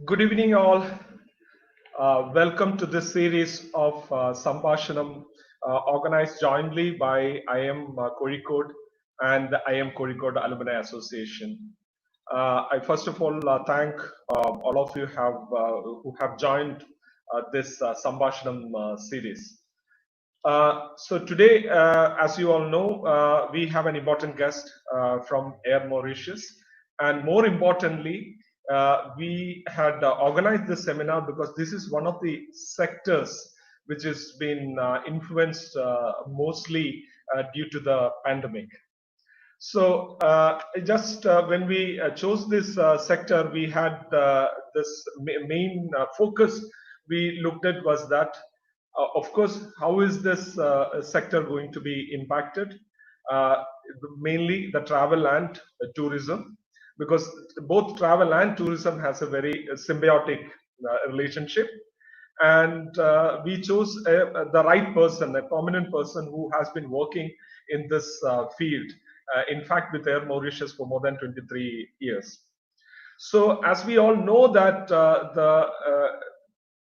Good evening, all. Welcome to this series of Sambhashanam organized jointly by IM Kozhikode and the IM Kozhikode Alumni Association. I first of all thank all of you who have joined this Sambhashanam series. So today, as you all know, we have an important guest from Air Mauritius, and more importantly, we had organized this seminar because this is one of the sectors which has been influenced mostly due to the pandemic. So just when we chose this sector, we had this main focus we looked at was that, of course, how is this sector going to be impacted? Uh, Mainly the travel and tourism, because both travel and tourism has a very symbiotic relationship. And we chose the right person, a prominent person who has been working in this field, in fact, with Air Mauritius for more than 23 years. So, as we all know, that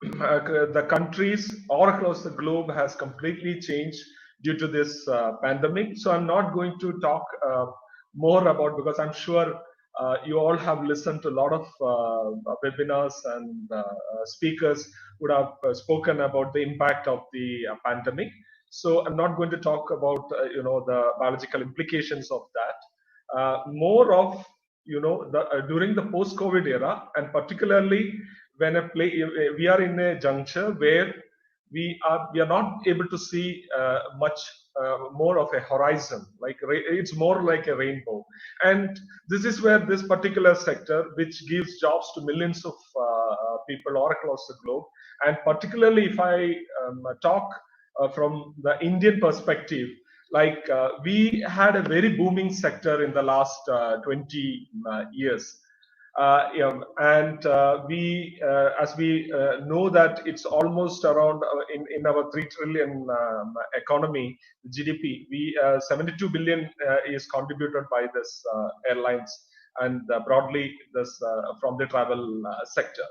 the countries all across the globe has completely changed due to this pandemic. So, I'm not going to talk more about, because I'm sure you all have listened to a lot of webinars and speakers would have spoken about the impact of the pandemic. So I'm not going to talk about the biological implications of that. More of during the post-COVID era, and particularly when we are in a juncture where we are not able to see much more of a horizon, like it's more like a rainbow. And this is where this particular sector, which gives jobs to millions of people all across the globe, and particularly if I talk from the Indian perspective, like we had a very booming sector in the last 20 years. And as we know that it's almost around in our 3 trillion economy, GDP, 72 billion is contributed by this airlines, and broadly this from the travel sector.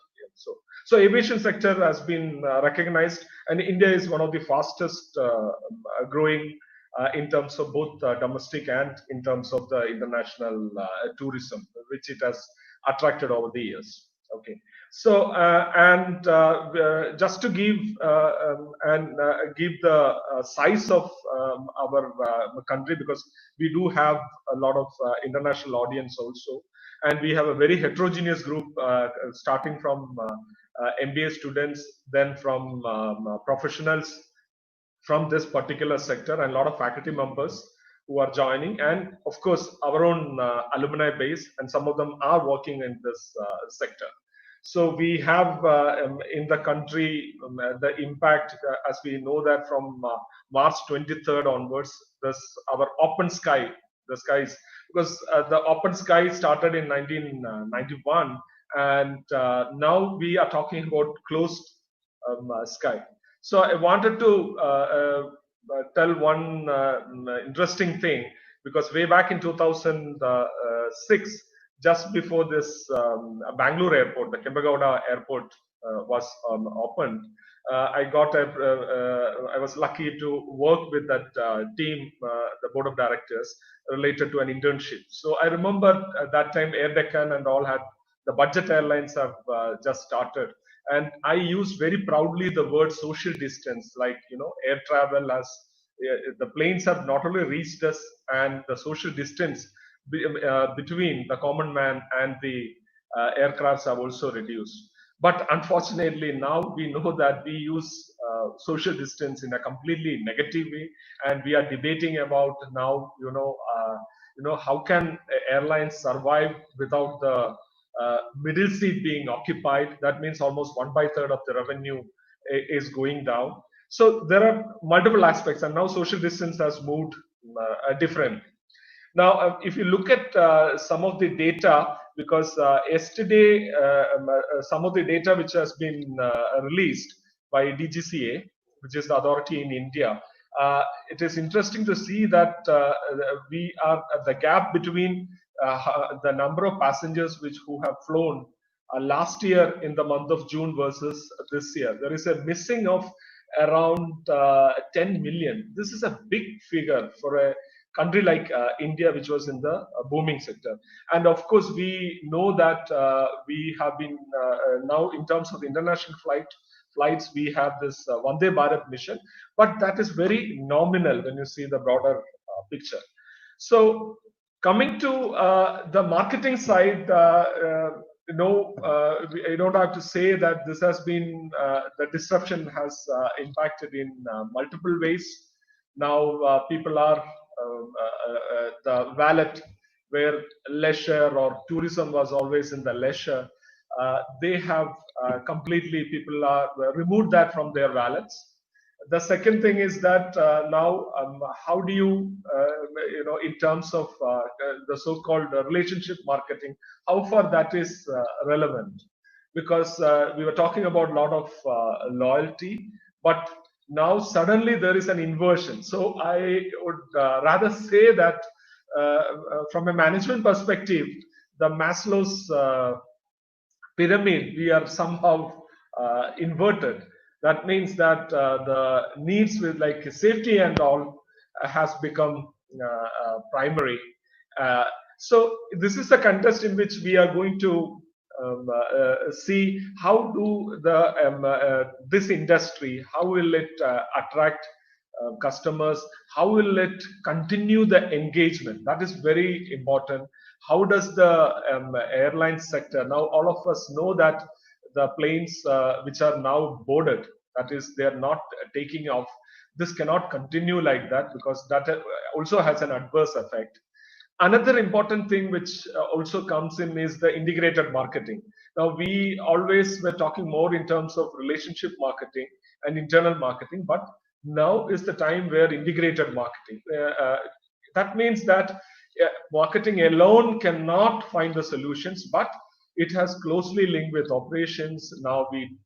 So aviation sector has been recognized, and India is one of the fastest growing in terms of both domestic and in terms of the international tourism, which it has attracted over the years. Okay, so just to give and give the size of our country, because we do have a lot of international audience also, and we have a very heterogeneous group starting from MBA students, then from professionals from this particular sector, and a lot of faculty members who are joining, and of course our own alumni base, and some of them are working in this sector. So we have in the country the impact, as we know that from March 23rd onwards, this our open sky, the skies, because the open sky started in 1991, and now we are talking about closed sky. So I wanted to tell one interesting thing, because way back in 2006, just before this Bangalore airport, the Kembagowda airport was opened, I was lucky to work with that team, the board of directors, related to an internship. So I remember at that time Air Deccan and all had the budget airlines have just started, and I use very proudly the word social distance, like air travel as the planes have not only reached us, and the social distance between the common man and the aircrafts have also reduced. But unfortunately, now we know that we use social distance in a completely negative way, and we are debating about now, how can airlines survive without the middle seat being occupied. That means almost 1/3 of the revenue is going down. So there are multiple aspects, and now social distance has moved different. Now, if you look at some of the data, because yesterday some of the data which has been released by DGCA, which is the authority in India, it is interesting to see that we are at the gap between the number of passengers who have flown last year in the month of June versus this year. There is a missing of around 10 million. This is a big figure for a country like India, which was in the booming sector. And of course, we know that we have been now in terms of international flights, we have this Vande Bharat mission, but that is very nominal when you see the broader picture. So coming to the marketing side, I don't have to say that this has been the disruption has impacted in multiple ways. Now people are the wallet where leisure or tourism was always in the leisure. They have completely people are removed that from their wallets. The second thing is that now how do you in terms of the so-called relationship marketing, how far that is relevant, because we were talking about a lot of loyalty, but now suddenly there is an inversion. So I would rather say that from a management perspective, the Maslow's pyramid, we are somehow inverted. That means that the needs with like safety and all has become primary. So this is a contest in which we are going to see how do the this industry, how will it attract customers, how will it continue the engagement. That is very important. How does the airline sector, now all of us know that the planes which are now boarded, that is they are not taking off, this cannot continue like that, because that also has an adverse effect. Another important thing which also comes in is the integrated marketing. Now we always were talking more in terms of relationship marketing and internal marketing, but now is the time where integrated marketing. That means that marketing alone cannot find the solutions, but it has closely linked with operations. Now we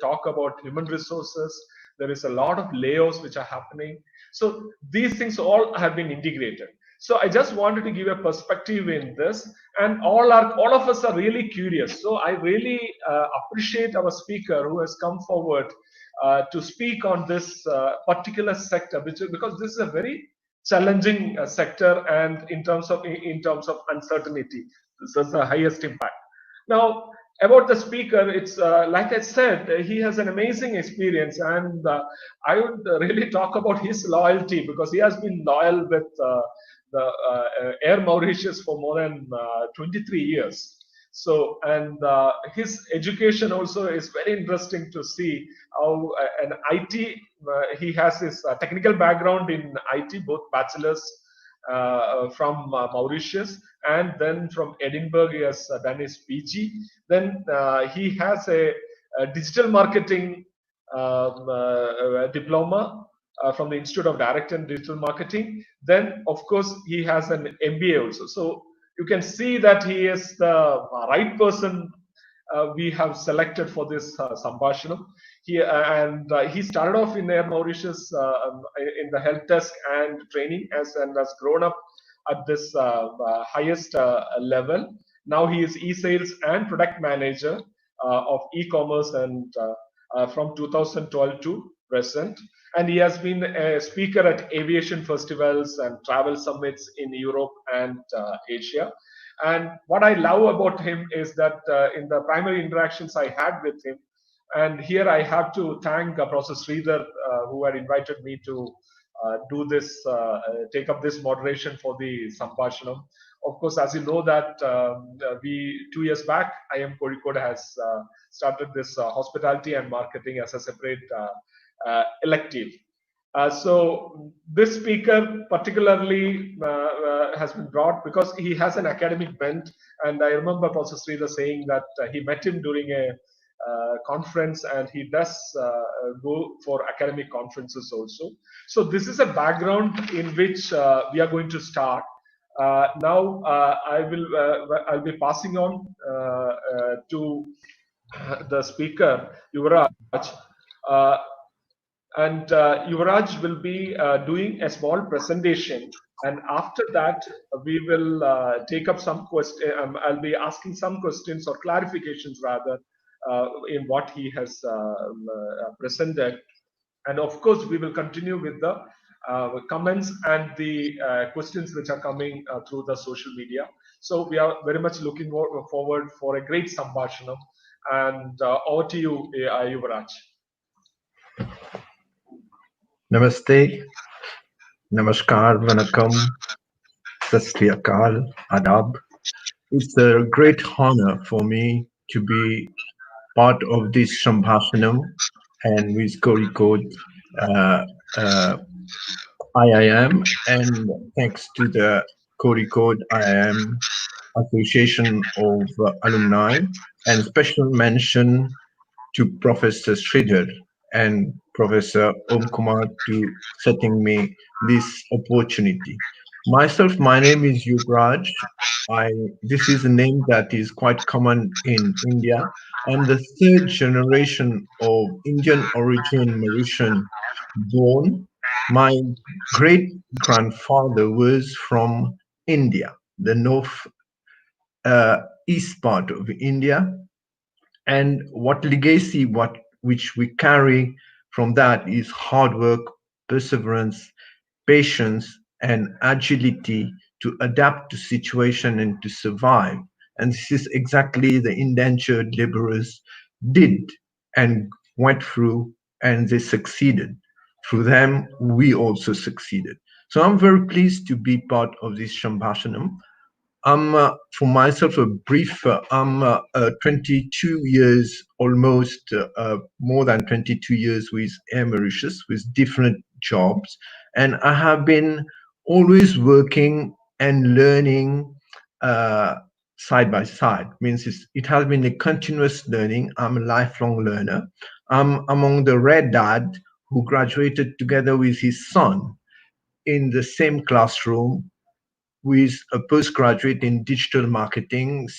talk about human resources. There is a lot of layoffs which are happening. So these things all have been integrated. So I just wanted to give a perspective in this, and all of us are really curious. So I really appreciate our speaker who has come forward to speak on this particular sector, because this is a very challenging sector, and in terms of uncertainty, this is the highest impact. Now, about the speaker, it's like I said, he has an amazing experience, and I would really talk about his loyalty, because he has been loyal with the Air Mauritius for more than 23 years. So, and his education also is very interesting to see how an IT, he has his technical background in IT, both bachelor's from Mauritius, and then from Edinburgh he has done his PG. Then he has a digital marketing diploma from the Institute of Direct and Digital Marketing. Then, of course, he has an MBA also. So you can see that he is the right person we have selected for this Sambhashanam. He started off in Air Mauritius in the help desk and training, and has grown up at this highest level. Now he is e-sales and product manager of e-commerce, and from 2012 to present. And he has been a speaker at aviation festivals and travel summits in Europe and Asia. And what I love about him is that in the primary interactions I had with him, and here I have to thank Professor Sridhar, who had invited me to do this, take up this moderation for the Sambhashanam. Of course, as you know that 2 years back, IIM Kozhikode has started this hospitality and marketing as a separate elective. So this speaker particularly has been brought because he has an academic bent, and I remember Professor Sridhar saying that he met him during a conference, and he does go for academic conferences also. So this is a background in which we are going to start. Now I'll be passing on to the speaker, Yuvraj. And Yuvraj will be doing a small presentation And after that, we will take up some question. I'll be asking some questions or clarifications rather in what he has presented. And of course, we will continue with the comments and the questions which are coming through the social media. So we are very much looking forward for a great Sambhashanam. And over to you, Yuvraj. Namaste, Namaskar, Vanakkam, Sat Sri Akal, Adab. It's a great honor for me to be part of this Sambhashanam and with Kozhikode uh, uh, IIM, and thanks to the Kozhikode IIM Association of Alumni, and special mention to Professor Sridhar and Professor Om Kumar to setting me this opportunity. Myself, my name is Yuvraj. I This is a name that is quite common in India. I'm the third generation of Indian origin Mauritian born. My great grandfather was from India, the north east part of India, and what legacy what which we carry from that is hard work, perseverance, patience, and agility to adapt to situation and to survive. And this is exactly the indentured laborers did and went through, and they succeeded. Through them we also succeeded. So I'm very pleased to be part of this Shambhashanam. I'm, for myself, a brief. I'm 22 years, almost more than 22 years with Air Mauritius, with different jobs, and I have been always working and learning side by side. Means it has been a continuous learning. I'm a lifelong learner. I'm among the rare dad who graduated together with his son in the same classroom with a postgraduate in digital marketing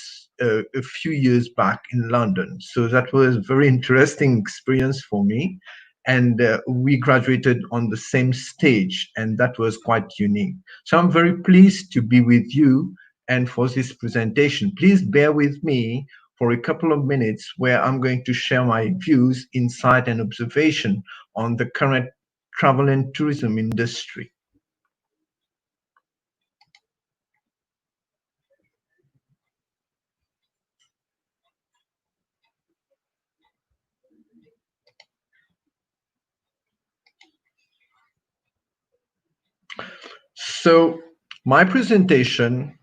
a few years back in London. So that was a very interesting experience for me. And we graduated on the same stage, and that was quite unique. So I'm very pleased to be with you and for this presentation. Please bear with me for a couple of minutes where I'm going to share my views, insight, and observation on the current travel and tourism industry. So, my presentation,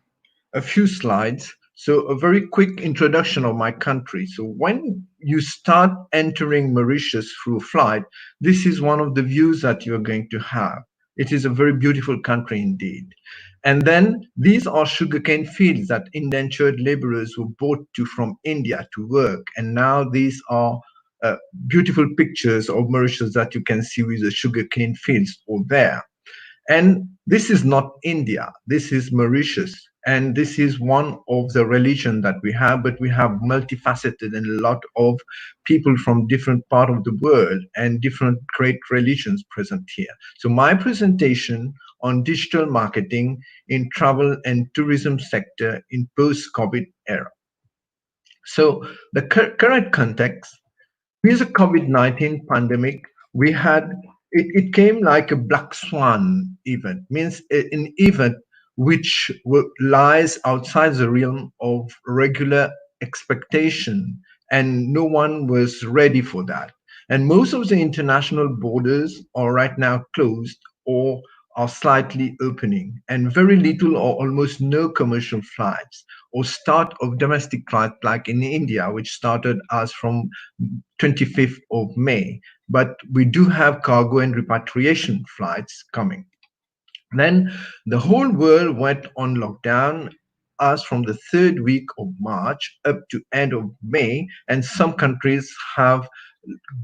a few slides. So, a very quick introduction of my country. So, when you start entering Mauritius through flight, this is one of the views that you're going to have. It is a very beautiful country indeed. And then these are sugarcane fields that indentured laborers were brought to from India to work. And now these are beautiful pictures of Mauritius that you can see with the sugarcane fields over there. And this is not India, this is Mauritius. And this is one of the religion that we have, but we have multifaceted and a lot of people from different part of the world and different great religions present here. So my presentation on digital marketing in travel and tourism sector in post-COVID era. So the current context with the COVID-19 pandemic, we had it came like a black swan event, means an event which lies outside the realm of regular expectation, and no one was ready for that. And most of the international borders are right now closed or are slightly opening, and very little or almost no commercial flights or start of domestic flights like in India, which started as from 25th of May. But we do have cargo and repatriation flights coming. Then the whole world went on lockdown as from the third week of March up to end of May, and some countries have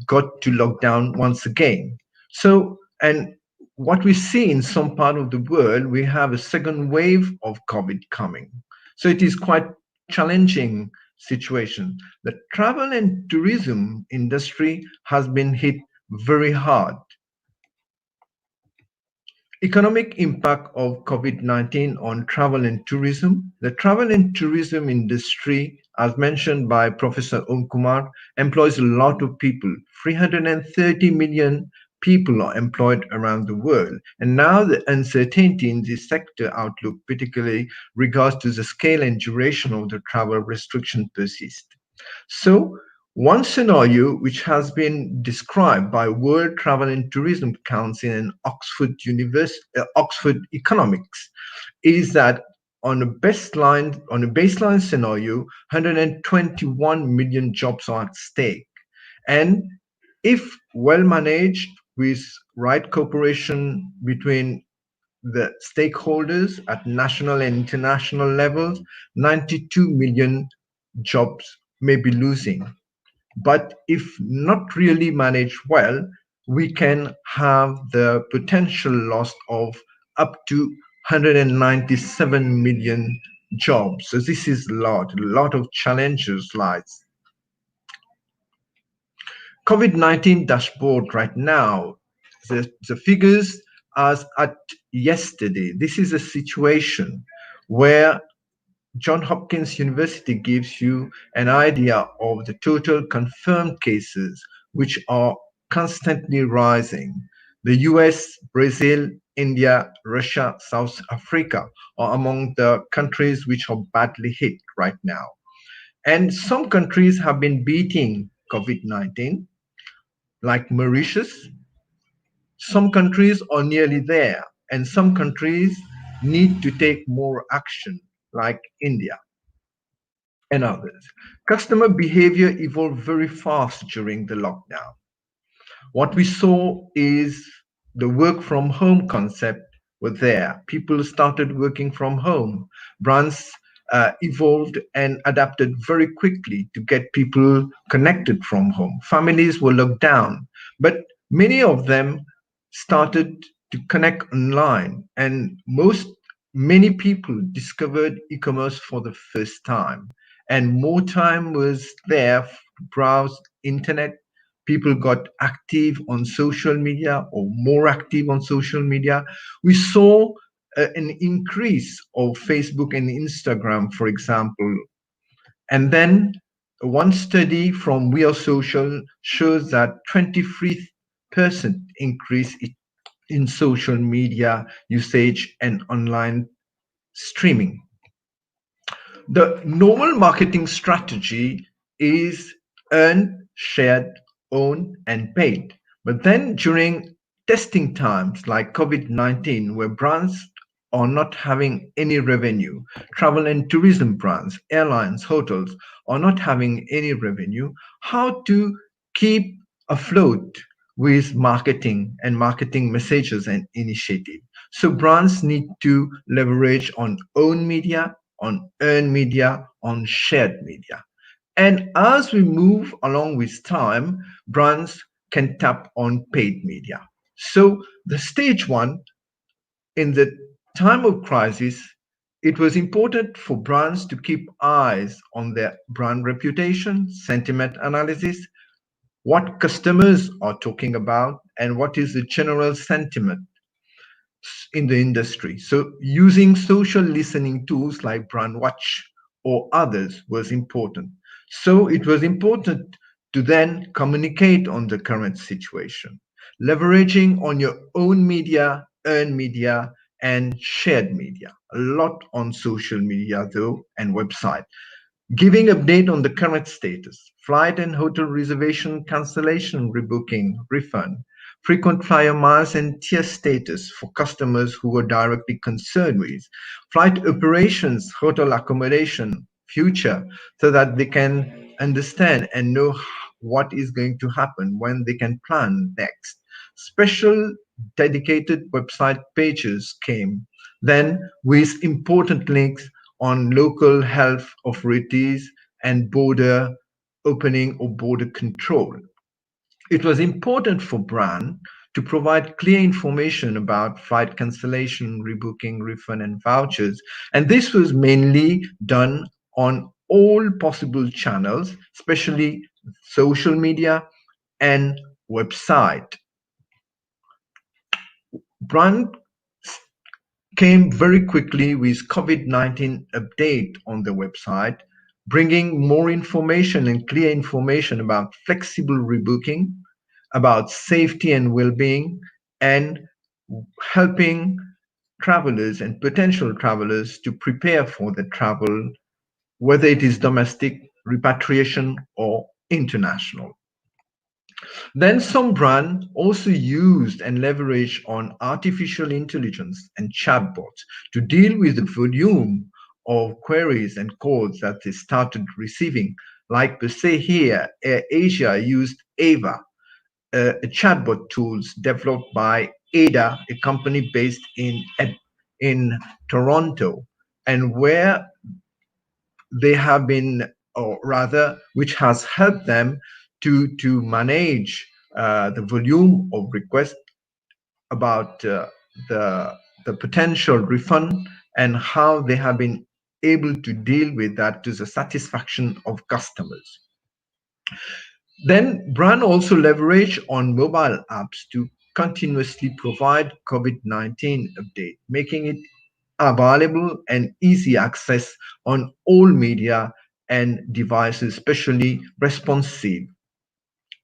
got to lockdown once again. So, and what we see in some part of the world, we have a second wave of COVID coming. So it is quite challenging situation. The travel and tourism industry has been hit very hard. Economic impact of COVID-19 on travel and tourism. The travel and tourism industry, as mentioned by Professor Kumar, employs a lot of people. 330 million people are employed around the world. And now the uncertainty in this sector outlook, particularly regards to the scale and duration of the travel restriction persist. So, one scenario which has been described by World Travel and Tourism Council and Oxford Economics is that on a baseline scenario, 121 million jobs are at stake, and if well managed with right cooperation between the stakeholders at national and international levels, 92 million jobs may be losing. But if not really managed well, we can have the potential loss of up to 197 million jobs. So this is a lot of challenges lies. COVID-19 dashboard right now, the figures as at yesterday, this is a situation where John Hopkins University gives you an idea of the total confirmed cases, which are constantly rising. The US, Brazil, India, Russia, South Africa are among the countries which are badly hit right now. And some countries have been beating COVID 19, like Mauritius. Some countries are nearly there, and some countries need to take more action, like India and others. Customer behavior evolved very fast during the lockdown. What we saw is the work from home concept was there. People started working from home. Brands evolved and adapted very quickly to get people connected from home. Families were locked down, but many of them started to connect online, and many people discovered e-commerce for the first time, and more time was there to browse internet. People got active on social media or more active on social media. We saw an increase of Facebook and Instagram, for example. And then one study from We Are Social shows that 23% increase in social media usage and online streaming. The normal marketing strategy is earn, shared, own, and paid. But then during testing times like COVID 19, where brands are not having any revenue, travel and tourism brands, airlines, hotels are not having any revenue, how to keep afloat with marketing and marketing messages and initiative. So brands need to leverage on own media, on earned media, on shared media. And as we move along with time, brands can tap on paid media. So the stage one, in the time of crisis, it was important for brands to keep eyes on their brand reputation, sentiment analysis, what customers are talking about, and what is the general sentiment in the industry. So using social listening tools like Brandwatch or others was important. So it was important to then communicate on the current situation, leveraging on your own media, earned media, and shared media. A lot on social media though, and website. Giving update on the current status, flight and hotel reservation cancellation, rebooking, refund, frequent flyer miles and tier status for customers who were directly concerned with, flight operations, hotel accommodation, future, so that they can understand and know what is going to happen when they can plan next. Special dedicated website pages came then with important links on local health authorities and border opening or border control. It was important for brand to provide clear information about flight cancellation, rebooking, refund, and vouchers. And this was mainly done on all possible channels, especially social media and website. Brand came very quickly with COVID-19 update on the website, bringing more information and clear information about flexible rebooking, about safety and well-being, and helping travelers and potential travelers to prepare for the travel, whether it is domestic, repatriation, or international. Then some brands also used and leveraged on artificial intelligence and chatbots to deal with the volume of queries and calls that they started receiving. Like per se here, Air Asia used Ava, a chatbot tools developed by Ada, a company based in Toronto, and where they have been, or rather, which has helped them to manage the volume of requests about the the potential refund and how they have been able to deal with that to the satisfaction of customers. Then brand also leverage on mobile apps to continuously provide COVID-19 update, making it available and easy access on all media and devices, especially responsive.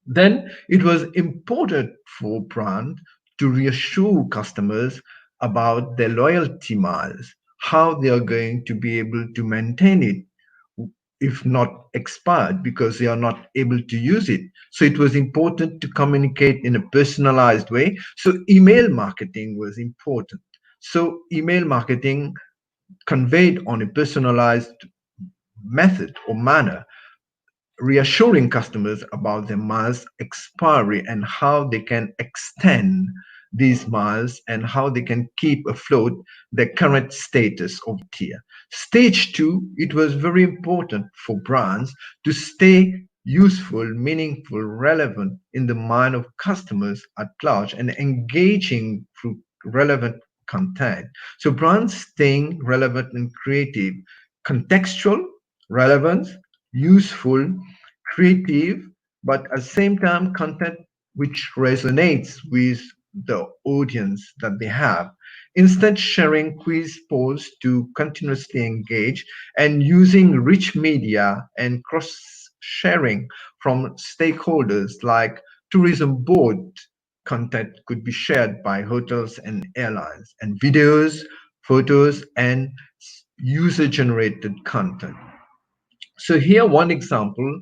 Then it was important for brand to reassure customers about their loyalty miles, how they are going to be able to maintain it if not expired because they are not able to use it. So it was important to communicate in a personalized way. So email marketing was important. So email marketing conveyed on a personalized method or manner, reassuring customers about their miles expiry and how they can extend these miles and how they can keep afloat their current status of tier. Stage two, it was very important for brands to stay useful, meaningful, relevant in the mind of customers at large and engaging through relevant content. So brands staying relevant and creative, contextual, relevance, useful, creative, but at the same time, content which resonates with the audience that they have. Instead, sharing quiz polls to continuously engage and using rich media and cross sharing from stakeholders like tourism board content could be shared by hotels and airlines, and videos, photos, and user generated content. So here one example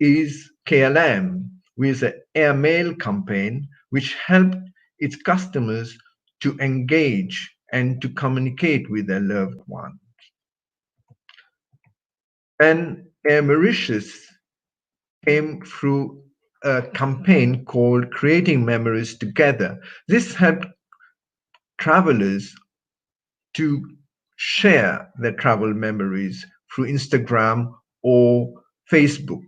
is KLM with an airmail campaign which helped its customers to engage and to communicate with their loved one. And Air Mauritius came through a campaign called Creating Memories Together. This helped travelers to share their travel memories through Instagram or Facebook.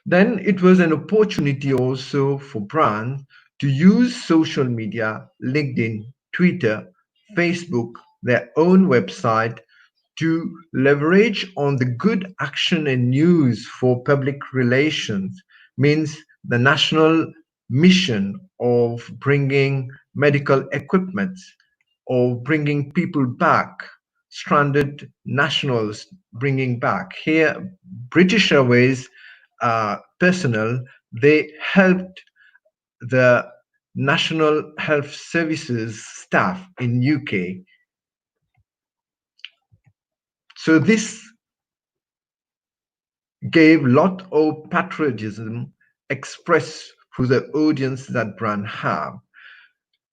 Then it was an opportunity also for brands to use social media, LinkedIn, Twitter, Facebook, their own website to leverage on the good action and news for public relations, means the national mission of bringing medical equipment or bringing people back, stranded nationals bringing back. Here, British Airways personnel, they helped the National Health Services staff in UK. So this gave lot of patriotism expressed through the audience that brand have.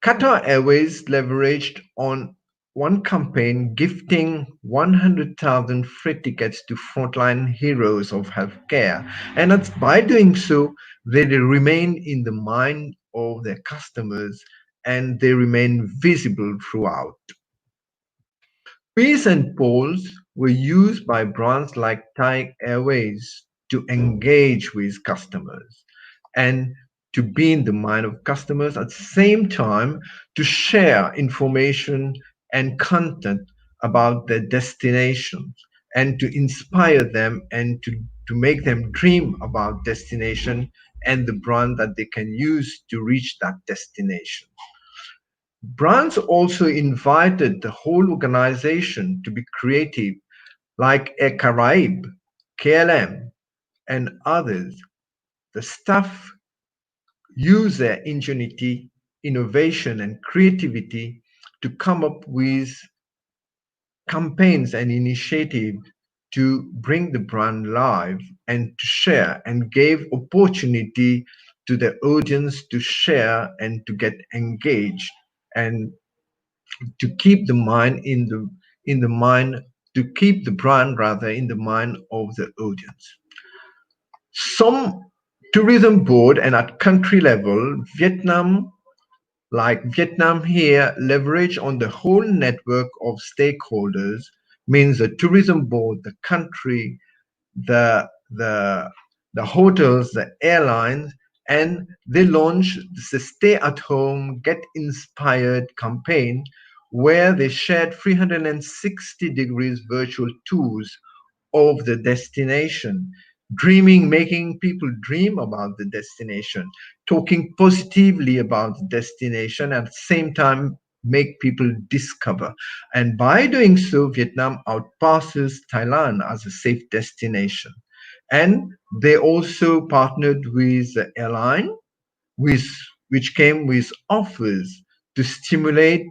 Qatar Airways leveraged on one campaign gifting 100,000 free tickets to frontline heroes of healthcare. And that's, by doing so, they remain in the mind of their customers and they remain visible throughout. Quiz and polls were used by brands like Thai Airways to engage with customers and to be in the mind of customers at the same time to share information and content about their destinations and to inspire them and to make them dream about destination and the brand that they can use to reach that destination. Brands also invited the whole organization to be creative, like Air Caraïbe, KLM, and others. The staff use their ingenuity, innovation, and creativity to come up with campaigns and initiatives to bring the brand live and to share, and gave opportunity to the audience to share and to get engaged and to keep the mind in the mind to keep the brand rather in the mind of the audience. Some tourism board and at country level, Vietnam here, leverage on the whole network of stakeholders, means the tourism board, the country, the the the hotels, the airlines, and they launched the Stay at Home, Get Inspired campaign, where they shared 360 degrees virtual tours of the destination, dreaming, making people dream about the destination, talking positively about the destination, at the same time make people discover. And by doing so, Vietnam outpasses Thailand as a safe destination. And they also partnered with the airline, with, which came with offers to stimulate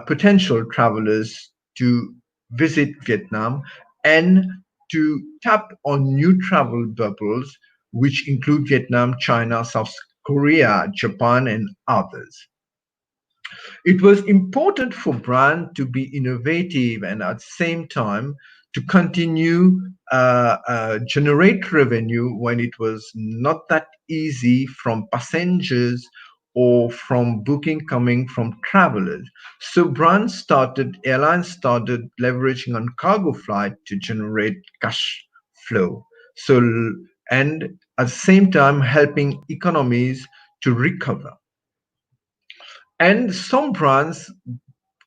potential travelers to visit Vietnam and to tap on new travel bubbles, which include Vietnam, China, South Korea, Japan, and others. It was important for brand to be innovative and at the same time to continue generate revenue when it was not that easy from passengers or from booking coming from travelers. So airlines started leveraging on cargo flight to generate cash flow. So and at the same time helping economies to recover. And some brands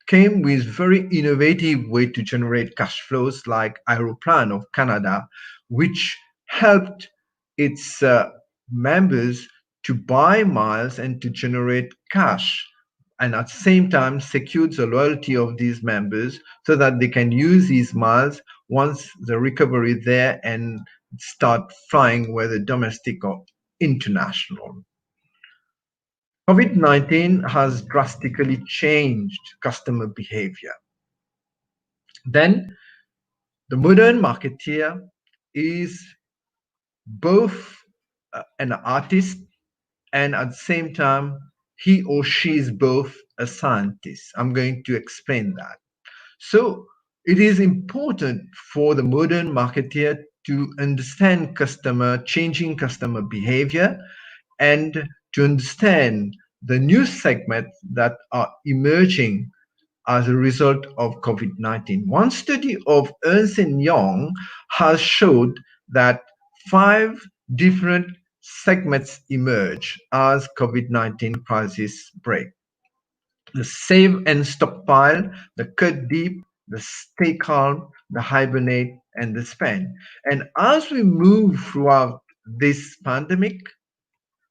came with very innovative way to generate cash flows, like Aeroplan of Canada, which helped its members to buy miles and to generate cash, and at the same time secured the loyalty of these members so that they can use these miles once the recovery is there and start flying, whether domestic or international. COVID-19 has drastically changed customer behavior. Then the modern marketeer is both an artist, and at the same time, he or she is both a scientist. I'm going to explain that. So it is important for the modern marketeer to understand changing customer behavior, and to understand the new segments that are emerging as a result of COVID-19. One study of Ernst& Young has showed that five different segments emerge as COVID-19 crisis break: the save and stockpile, the cut deep, the stay calm, the hibernate, and the spend. And as we move throughout this pandemic,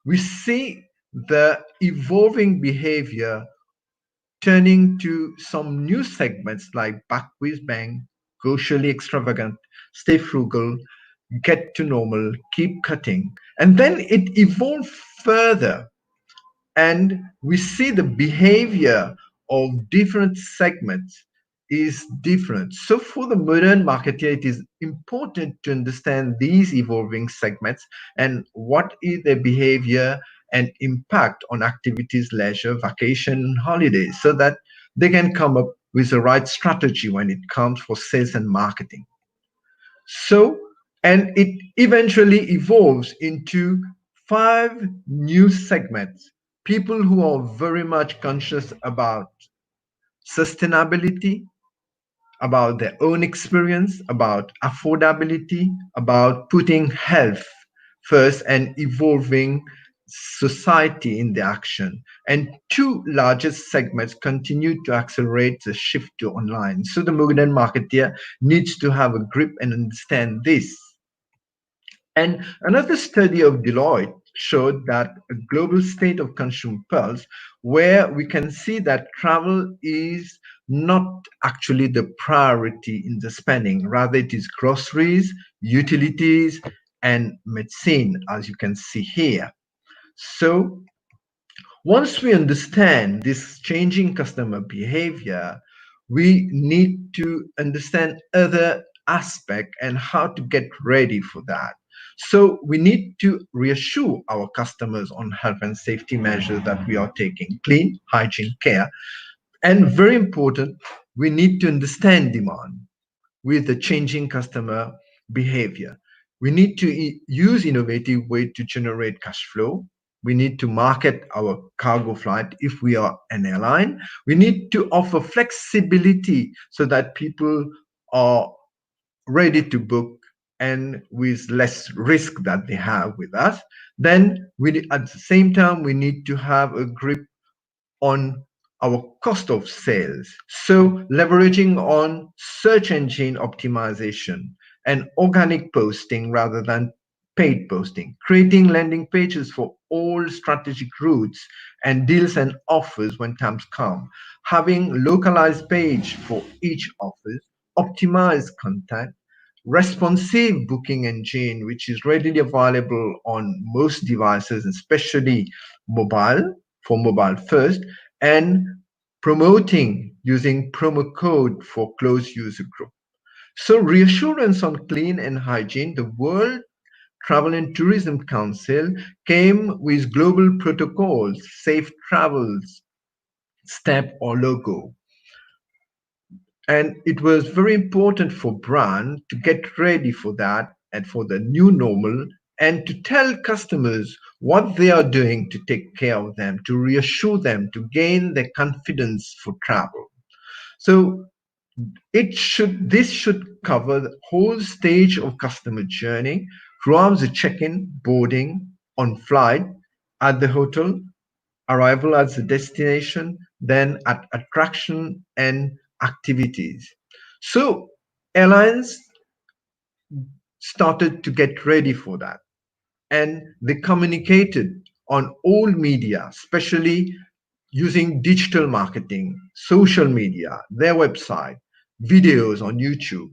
we see the evolving behavior turning to some new segments like back with bang, socially extravagant, stay frugal, get to normal, keep cutting. And then it evolved further, and we see the behavior of different segments is different. So for the modern marketer, it is important to understand these evolving segments and what is their behavior and impact on activities, leisure, vacation, holidays, so that they can come up with the right strategy when it comes for sales and marketing. So, and it eventually evolves into five new segments. People who are very much conscious about sustainability, about their own experience, about affordability, about putting health first and evolving society in the action. And two largest segments continue to accelerate the shift to online. So the modern marketeer needs to have a grip and understand this. And another study of Deloitte showed that a global state of consumer pulse, where we can see that travel is not actually the priority in the spending. Rather, it is groceries, utilities, and medicine, as you can see here. So once we understand this changing customer behavior, we need to understand other aspect and how to get ready for that. So we need to reassure our customers on health and safety measures that we are taking, clean, hygiene care, and very important, we need to understand demand with the changing customer behavior. We need to use innovative way to generate cash flow. We need to market our cargo flight if we are an airline. We need to offer flexibility so that people are ready to book and with less risk that they have with us. Then at the same time, we need to have a grip on our cost of sales. So leveraging on search engine optimization and organic posting rather than paid posting, creating landing pages for all strategic routes and deals and offers when times come, having localized page for each offer, optimized content, responsive booking engine, which is readily available on most devices, especially mobile, for mobile first, and promoting using promo code for closed user group. So reassurance on clean and hygiene, the World Travel and Tourism Council came with global protocols, safe travels, stamp or logo. And it was very important for brand to get ready for that and for the new normal and to tell customers what they are doing to take care of them, to reassure them, to gain their confidence for travel. So this should cover the whole stage of customer journey throughout the check-in, boarding, on flight, at the hotel, arrival at the destination, then at attraction and activities. So airlines started to get ready for that and they communicated on all media, especially using digital marketing, social media, their website, videos on YouTube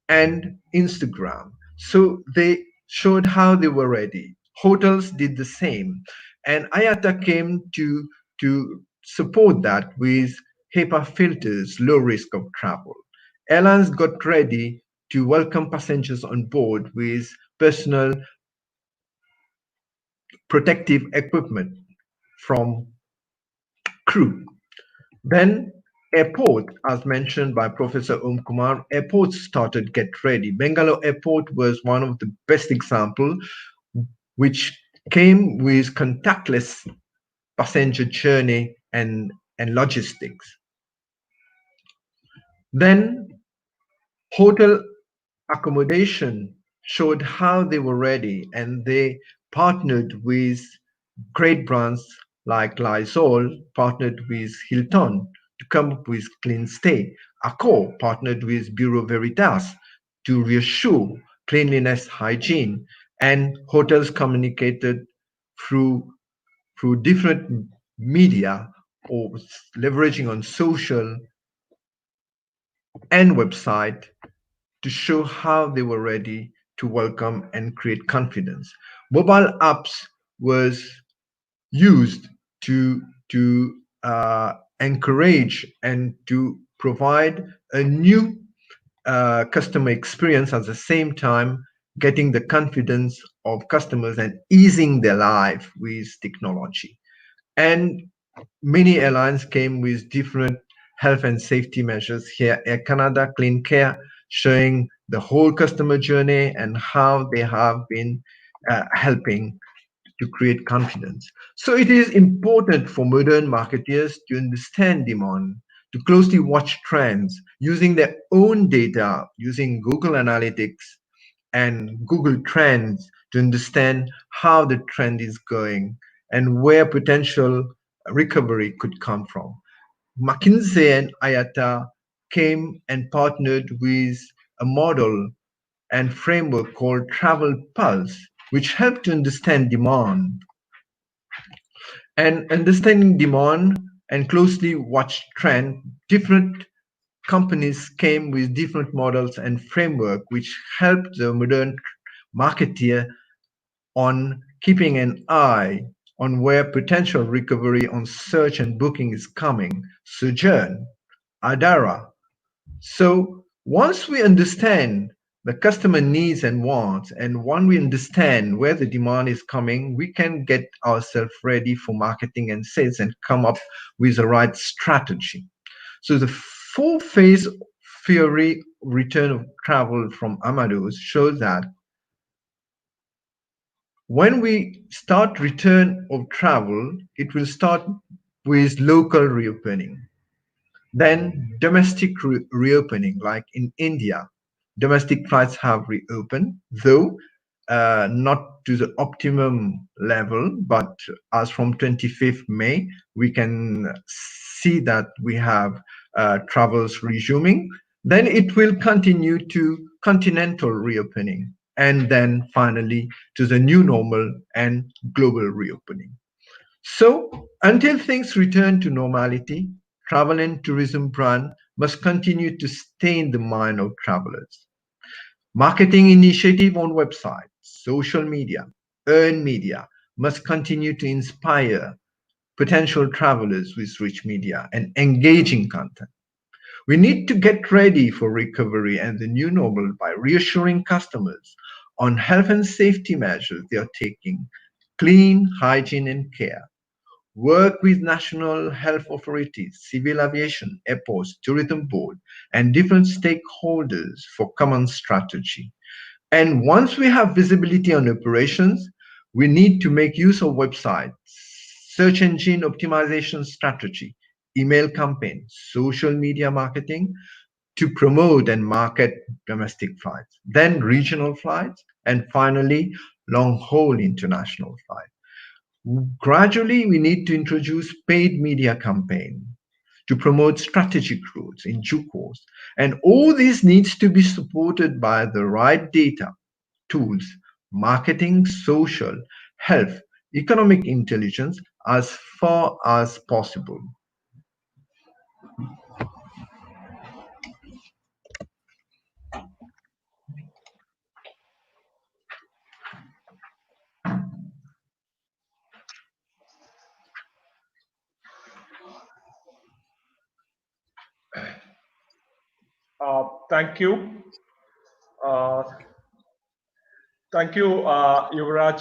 and Instagram. So they showed how they were ready. Hotels did the same. And IATA came to support that with HEPA filters, low risk of travel. Airlines got ready to welcome passengers on board with personal protective equipment from crew. Then airport, as mentioned by Professor Om Kumar, airports started get ready. Bangalore Airport was one of the best example, which came with contactless passenger journey and logistics. Then hotel accommodation showed how they were ready and they partnered with great brands like Lysol, partnered with Hilton to come up with Clean Stay. Accor partnered with Bureau Veritas to reassure cleanliness hygiene, and hotels communicated through different media or leveraging on social and website to show how they were ready to welcome and create confidence. Mobile apps was used to encourage and to provide a new customer experience at the same time getting the confidence of customers and easing their life with technology. And many airlines came with different health and safety measures. Here, Air Canada Clean Care, showing the whole customer journey and how they have been helping to create confidence. So it is important for modern marketers to understand demand, to closely watch trends, using their own data, using Google Analytics and Google Trends to understand how the trend is going and where potential recovery could come from. McKinsey and IATA came and partnered with a model and framework called Travel Pulse, which help to understand demand. And understanding demand and closely watch trend, different companies came with different models and framework which helped the modern marketeer on keeping an eye on where potential recovery on search and booking is coming. Sojourn, Adara. So once we understand the customer needs and wants, and when we understand where the demand is coming, we can get ourselves ready for marketing and sales and come up with the right strategy. So the full phase theory return of travel from Amadeus shows that when we start return of travel, it will start with local reopening. Then domestic reopening, like in India, domestic flights have reopened, though not to the optimum level, but as from 25th May, we can see that we have travels resuming. Then it will continue to continental reopening, and then finally to the new normal and global reopening. So, until things return to normality, travel and tourism brand must continue to stay in the mind of travelers. Marketing initiative on websites, social media, earned media must continue to inspire potential travelers with rich media and engaging content. We need to get ready for recovery and the new normal by reassuring customers on health and safety measures they are taking, clean, hygiene, and care. Work with national health authorities, civil aviation, airports, tourism board, and different stakeholders for common strategy. And once we have visibility on operations, we need to make use of websites, search engine optimization strategy, email campaign, social media marketing to promote and market domestic flights, then regional flights, and finally long haul international flights. Gradually, we need to introduce paid media campaign to promote strategic routes in due course. And all this needs to be supported by the right data, tools, marketing, social, health, economic intelligence as far as possible. Thank you. Uh, Thank you, Yuvraj,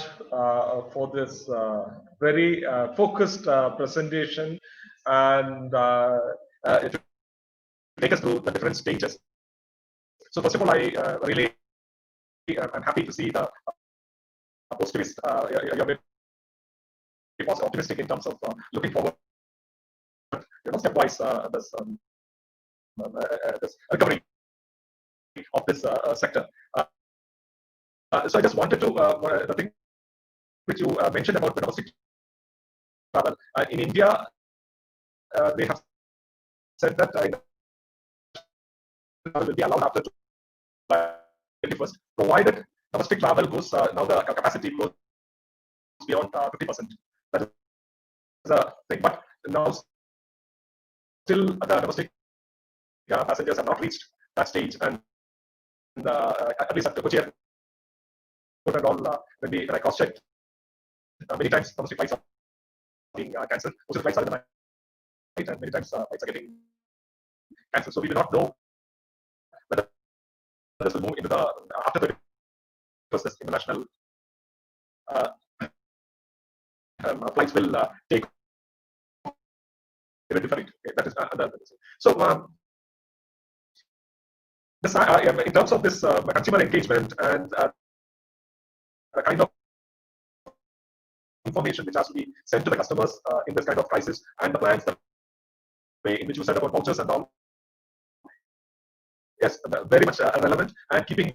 for this very focused presentation and it will take us through the different stages. So first of all, I really am happy to see the positivist. You're very optimistic in terms of looking forward, stepwise this recovery of this sector. So I just wanted to the thing which you mentioned about the domestic travel in India. They have said that will be allowed after 21st, provided domestic travel goes now the capacity goes beyond 50%. That is a thing, but now still the domestic passengers have not reached that stage, and at least at the Kochi airport and all, when I cross-checked, many times domestic flights are being cancelled. Most of the flights are in the night, and many times flights are getting cancelled. So we do not know whether this will move into the after 31st international flights will take different. That is so. This, in terms of this consumer engagement and the kind of information which has to be sent to the customers in this kind of crisis, and the plans, the way in which you said about vouchers and all, yes, very much relevant, and keeping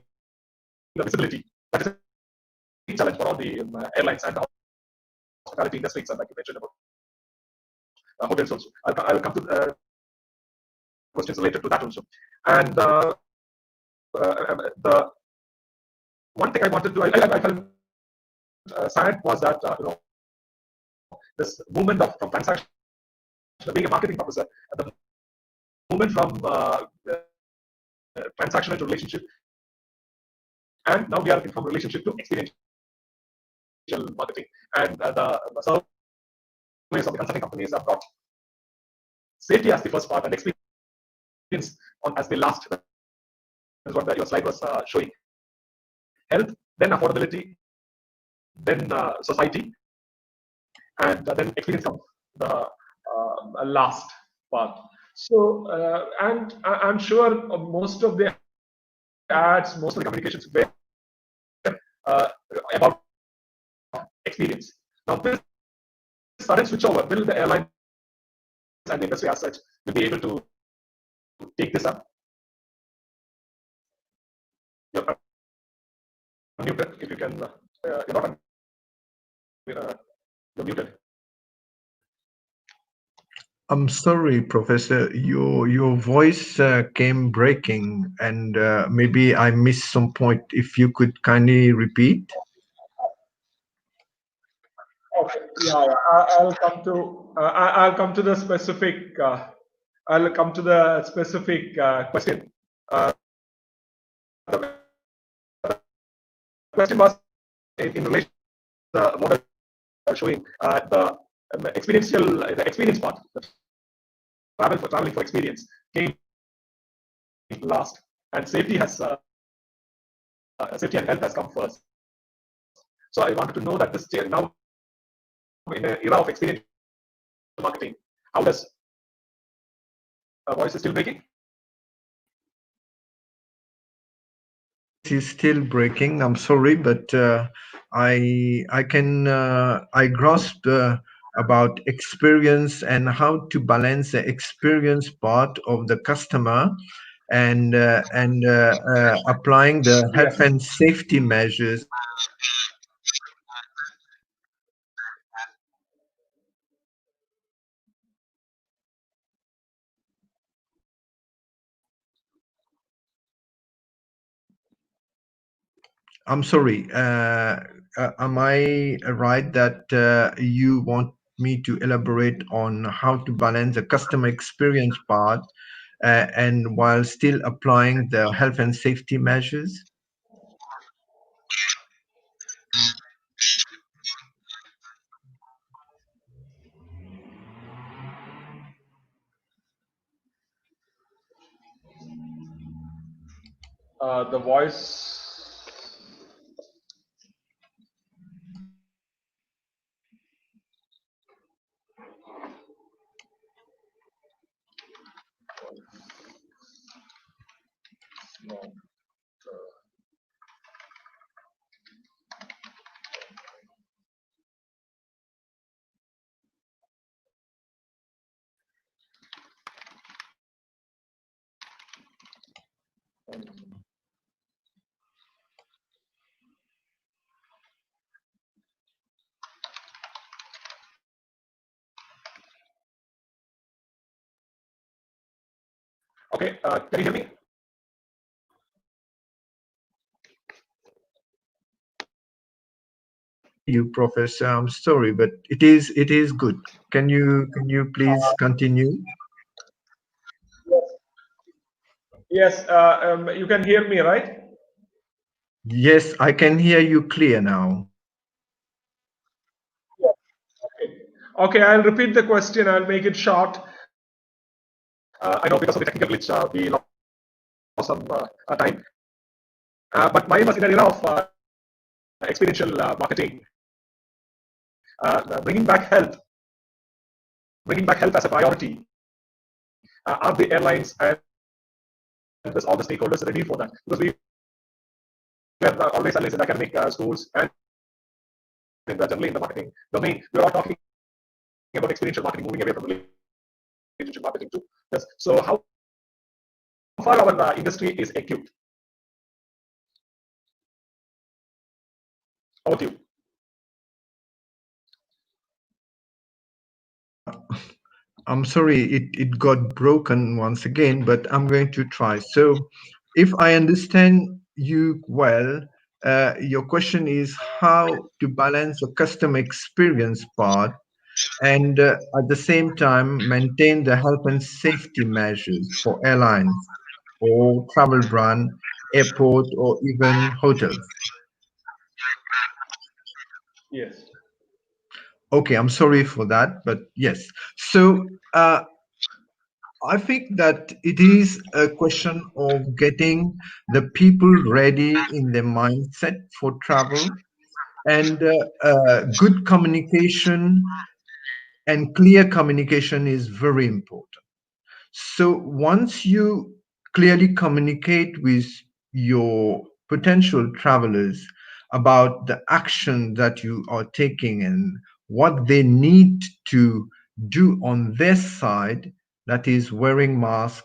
the visibility. That is a challenge for all the airlines and the hospitality industry, like you mentioned about hotels also. I'll come to questions related to that also. And the one thing I wanted to, I felt sad was that this movement of from transaction being a marketing officer, the movement from transactional to relationship, and now we are from relationship to experiential marketing, and the surveys of the consulting companies have got safety as the first part and experience on as the last. Is what your slide was showing. Health, then affordability, then society, and then experience of the last part. So, and I'm sure most of the ads, most of the communications were about experience. Now, this sudden switch over, will the airlines and the industry as such will be able to take this up? You're muted. If you can, you're not. You're muted. I'm sorry, Professor. Your voice came breaking, and maybe I missed some point. If you could kindly repeat. Okay. Yeah, yeah. I'll come to the specific. I'll come to the specific question. The question was in relation to the model showing the the experience part, the traveling for experience came last, and safety and health has come first. So I wanted to know that this now in an era of experience marketing, how does voice is still breaking? It is still breaking. I'm sorry, but I grasped about experience and how to balance the experience part of the customer and applying the health Yes. and safety measures. I'm sorry. Am I right that you want me to elaborate on how to balance the customer experience part and while still applying the health and safety measures? The voice. No. Okay. Can you hear me? You, Professor, I'm sorry, but it is good. Can you please continue? Yes. You can hear me, right? Yes, I can hear you clear now. Okay. Okay. I'll repeat the question. I'll make it short. I know because of the technical glitch, we lost some time. But mine was in an era of experiential marketing, bringing back health as a priority. Are the airlines and all the stakeholders ready for that? Because we are always always in academic schools and generally in the marketing domain, we are all talking about experiential marketing, moving away from relationship marketing too. Yes. So how far our industry is equipped? About you? I'm sorry, it got broken once again, but I'm going to try. So, if I understand you well, Your question is how to balance the customer experience part and at the same time maintain the health and safety measures for airlines or travel brand, airport, or even hotels. Yes. Okay, I'm sorry for that, but yes. So I think that it is a question of getting the people ready in their mindset for travel, and good communication and clear communication is very important. So once you clearly communicate with your potential travelers about the action that you are taking and what they need to do on their side, that is wearing mask,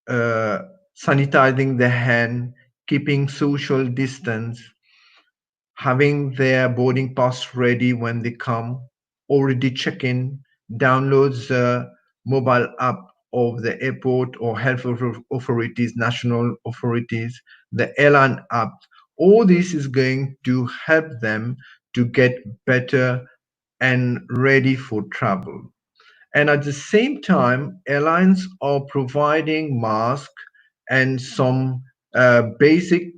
uh, sanitizing their hand, keeping social distance, having their boarding pass ready when they come, already check in, downloads the mobile app of the airport or health authorities, national authorities, the airline app. All this is going to help them to get better and ready for travel. And at the same time, airlines are providing masks and some basic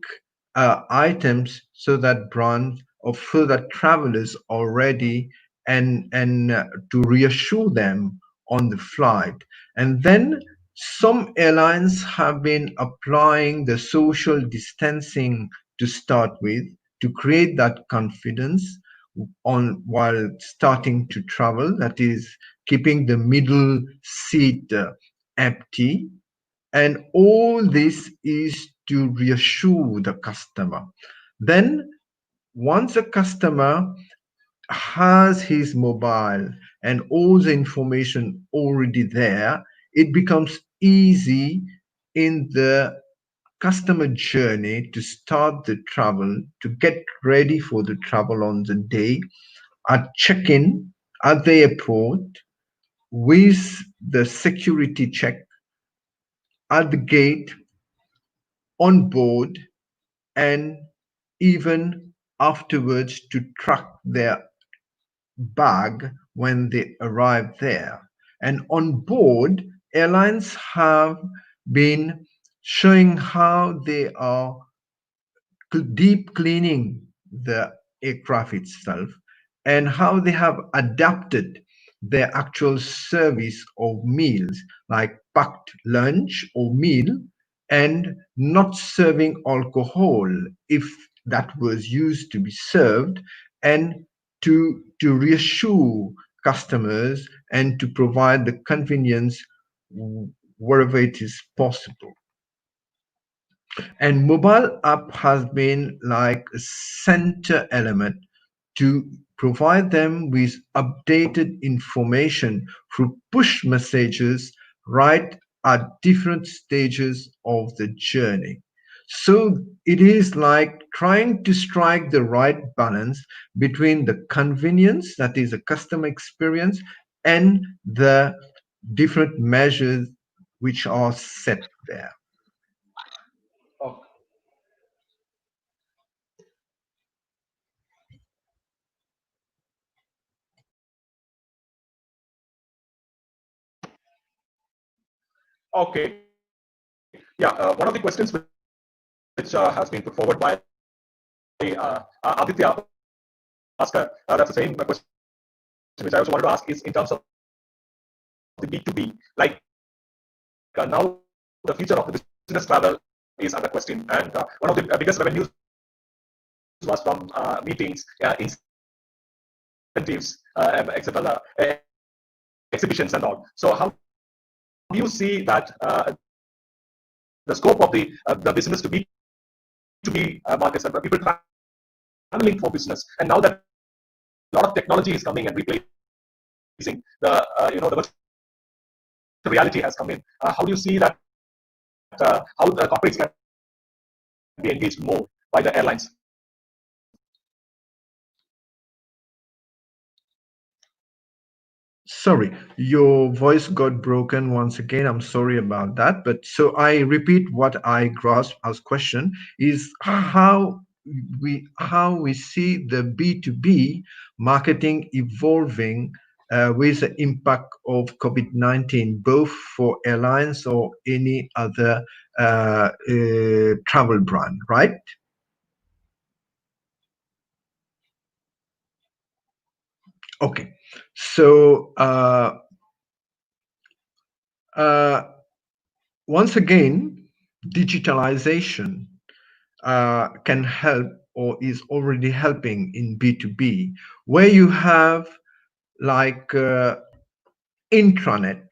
items so that brands or so that travelers are ready and to reassure them on the flight. And then some airlines have been applying the social distancing to start with to create that confidence on while starting to travel, that is keeping the middle seat empty, and all this is to reassure the customer. Then once a customer has his mobile and all the information already there, it becomes easy in the customer journey to start the travel, to get ready for the travel on the day, at check-in at the airport, with the security check at the gate, on board, and even afterwards to track their bag when they arrive there. And on board, airlines have been showing how they are deep cleaning the aircraft itself and how they have adapted their actual service of meals like packed lunch or meal and not serving alcohol if that was used to be served, and to reassure customers and to provide the convenience wherever it is possible. And mobile app has been like a center element to provide them with updated information through push messages right at different stages of the journey. So it is like trying to strike the right balance between the convenience, that is a customer experience, and the different measures which are set there. Okay. Okay. Yeah. One of the questions which has been put forward by Aditya Bhaskar, that's the same question which I also wanted to ask, is in terms of the B2B. Like now, the future of the business travel is under question, and one of the biggest revenues was from meetings, incentives, etc., exhibitions and all. So how do you see that the scope of the business to B2B markets and people traveling for business? And now that a lot of technology is coming and replacing the the virtual reality has come in, how do you see that how the corporates can be engaged more by the airlines? Sorry, your voice got broken once again. I'm sorry about that. But so I repeat what I grasped as question is how we see the B2B marketing evolving with the impact of COVID-19, both for airlines or any other travel brand, right? Okay. So uh, once again, digitalization can help or is already helping in B2B, where you have like intranet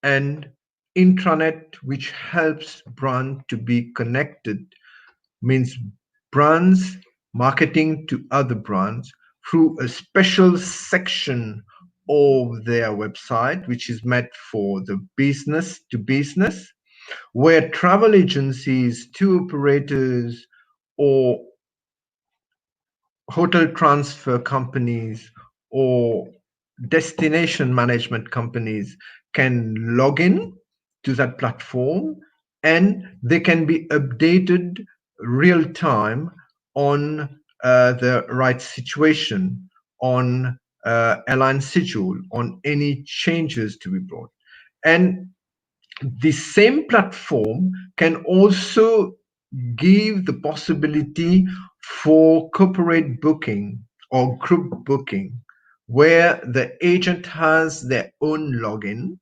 and intranet, which helps brand to be connected, means brands marketing to other brands through a special section of their website, which is meant for the business to business, where travel agencies, tour operators, or hotel transfer companies or destination management companies can log in to that platform, and they can be updated real time on the right situation, on airline schedule, on any changes to be brought. And the same platform can also give the possibility for corporate booking or group booking, where the agent has their own login,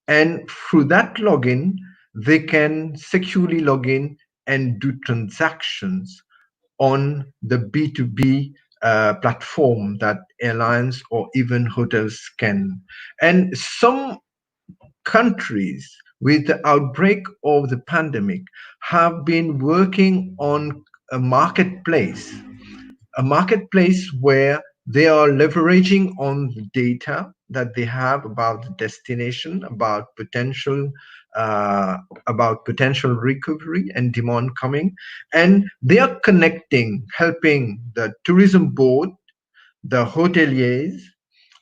and through that login they can securely log in and do transactions on the B2B platform that airlines or even hotels can. And some countries with the outbreak of the pandemic have been working on a marketplace where they are leveraging on the data that they have about the destination, uh, about potential recovery and demand coming, and they are connecting, helping the tourism board, the hoteliers,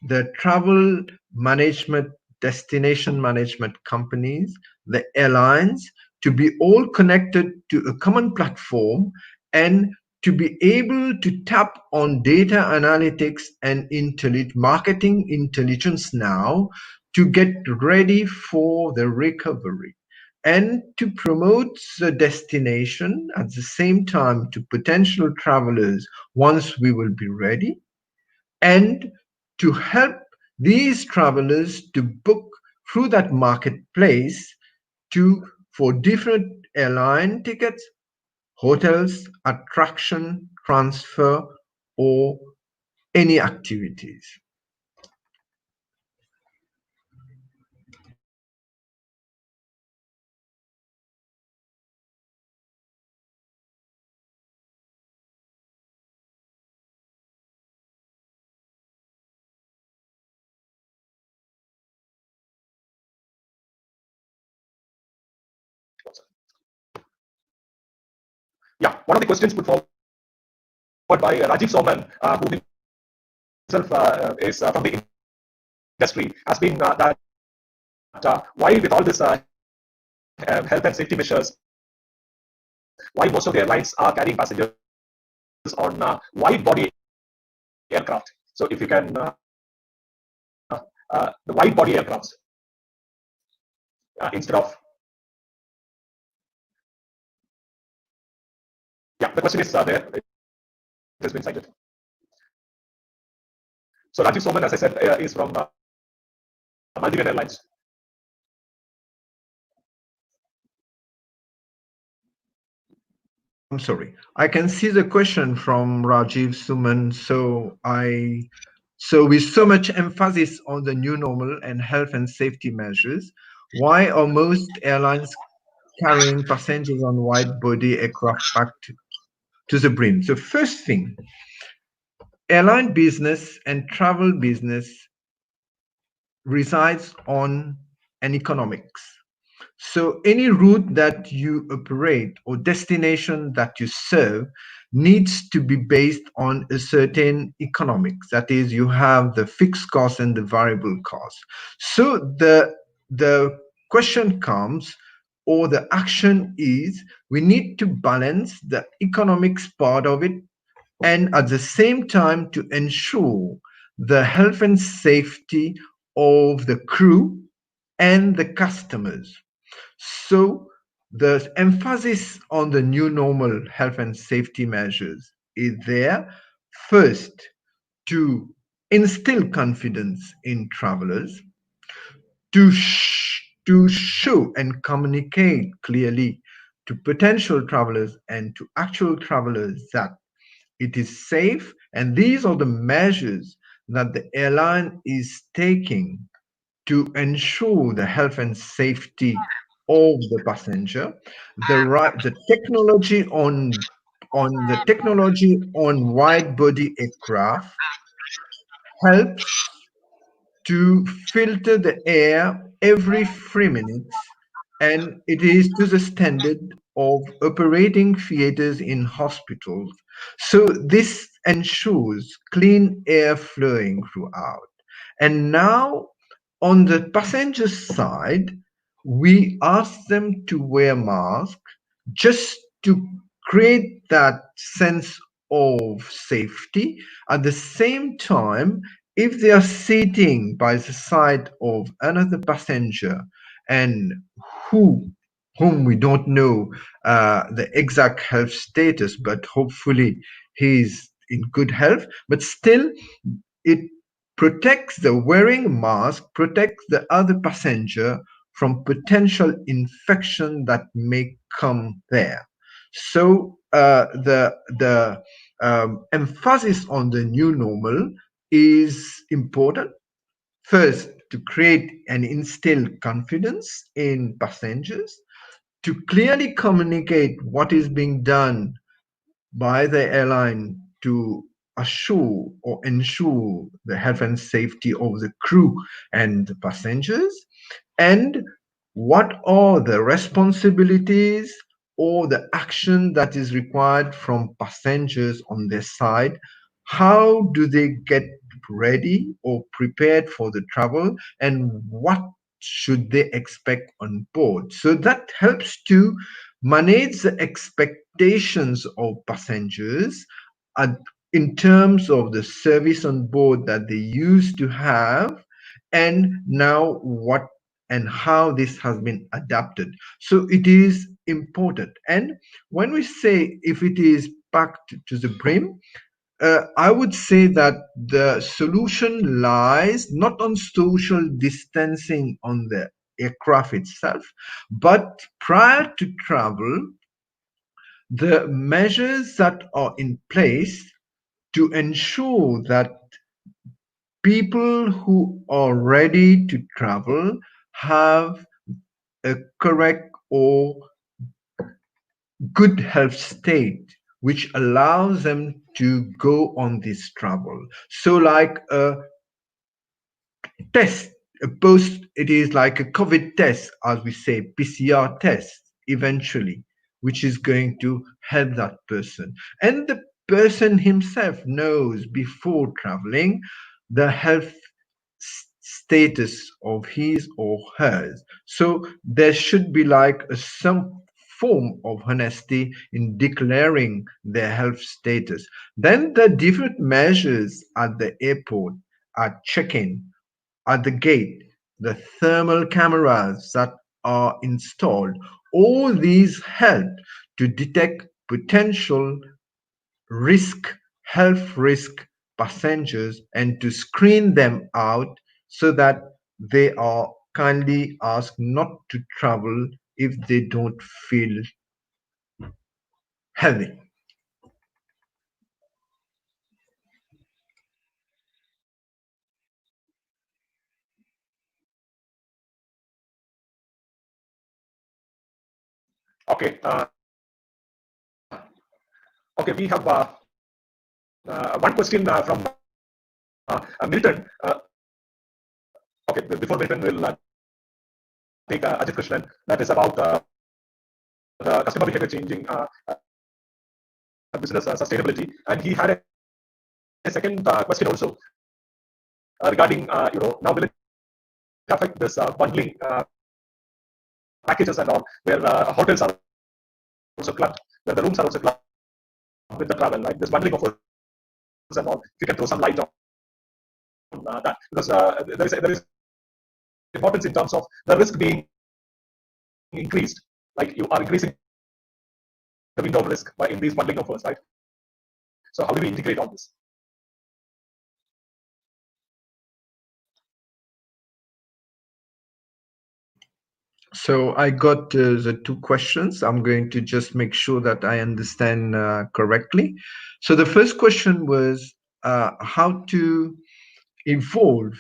the travel management, destination management companies, the airlines, to be all connected to a common platform and to be able to tap on data analytics and marketing intelligence now to get ready for the recovery and to promote the destination at the same time to potential travelers once we will be ready, and to help these travelers to book through that marketplace to for different airline tickets, hotels, attraction, transfer, or any activities. Yeah, one of the questions put forward by Rajiv Soman, who himself is from the industry, has been that why, with all this health and safety measures, why most of the airlines are carrying passengers on wide body aircraft. So if you can, the wide body aircrafts instead of, yeah, the question is there. It has been cited. So Rajiv Soman, as I said, is from Maldivian Airlines. I'm sorry. I can see the question from Rajiv Suman. So with so much emphasis on the new normal and health and safety measures, why are most airlines carrying passengers on wide-body aircraft packed to the brim? So first thing, airline business and travel business resides on an economics. So any route that you operate or destination that you serve needs to be based on a certain economics. That is, you have the fixed cost and the variable cost. So the question comes, or the action is, we need to balance the economics part of it, and at the same time to ensure the health and safety of the crew and the customers. So the emphasis on the new normal health and safety measures is there, first to instill confidence in travelers, to show and communicate clearly to potential travelers and to actual travelers that it is safe, and these are the measures that the airline is taking to ensure the health and safety of the passenger. The technology on wide body aircraft helps to filter the air every 3 minutes, and it is to the standard of operating theaters in hospitals. So this ensures clean air flowing throughout. And now, on the passenger side, we ask them to wear masks just to create that sense of safety. At the same time, if they are sitting by the side of another passenger and who whom we don't know the exact health status, but hopefully he's in good health, but still it protects, the wearing mask protects the other passenger from potential infection that may come there. So the emphasis on the new normal is important. First, to create and instill confidence in passengers, to clearly communicate what is being done by the airline to assure or ensure the health and safety of the crew and the passengers, and what are the responsibilities or the action that is required from passengers on their side. How do they get ready or prepared for the travel, and what should they expect on board? So that helps to manage the expectations of passengers at, in terms of the service on board that they used to have, and now what and how this has been adapted. So it is important. And when we say if it is packed to the brim, I would say that the solution lies not on social distancing on the aircraft itself, but prior to travel, the measures that are in place to ensure that people who are ready to travel have a correct or good health state which allows them to go on this travel. So like a test, a post, it is like a COVID test, as we say, PCR test eventually, which is going to help that person. And the person himself knows before traveling the health status of his or hers. So there should be like some form of honesty in declaring their health status. Then the different measures at the airport, at check-in, at the gate, the thermal cameras that are installed, all these help to detect potential risk, health risk passengers, and to screen them out so that they are kindly asked not to travel if they don't feel healthy. Okay. Okay. We have one question from Milton. Okay. Before Milton will take Ajit Krishnan, that is about the customer behavior changing, business sustainability, and he had a second question also regarding now will it affect this bundling packages and all, where hotels are also clubbed, where the rooms are also clubbed with the travel, like this bundling offers and all. If you can throw some light on that, because there is importance in terms of the risk being increased, like you are increasing the window of risk by in these bundling offers, right? So how do we integrate all this? So I got the two questions. I'm going to just make sure that I understand correctly. So the first question was how to evolve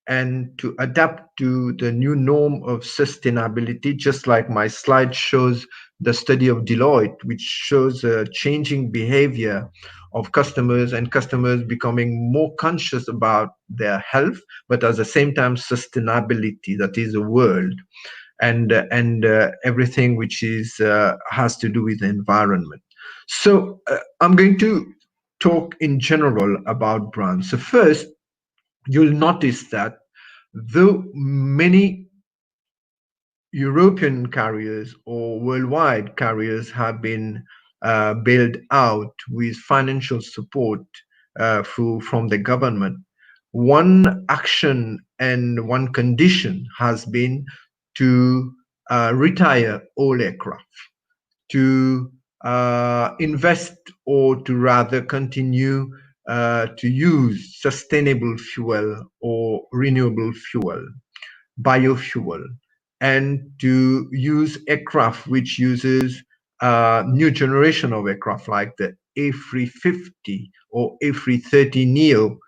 and to adapt to the new norm of sustainability, just like my slide shows the study of Deloitte, which shows a changing behavior of customers and customers becoming more conscious about their health, but at the same time, sustainability, that is a word, and everything which is has to do with the environment. So I'm going to talk in general about brands. So first, you'll notice that though many European carriers or worldwide carriers have been bailed out with financial support from the government, one action and one condition has been to retire all aircraft, to invest or to rather continue to use sustainable fuel or renewable fuel, biofuel, and to use aircraft which uses new generation of aircraft like the A350 or A330 Neo,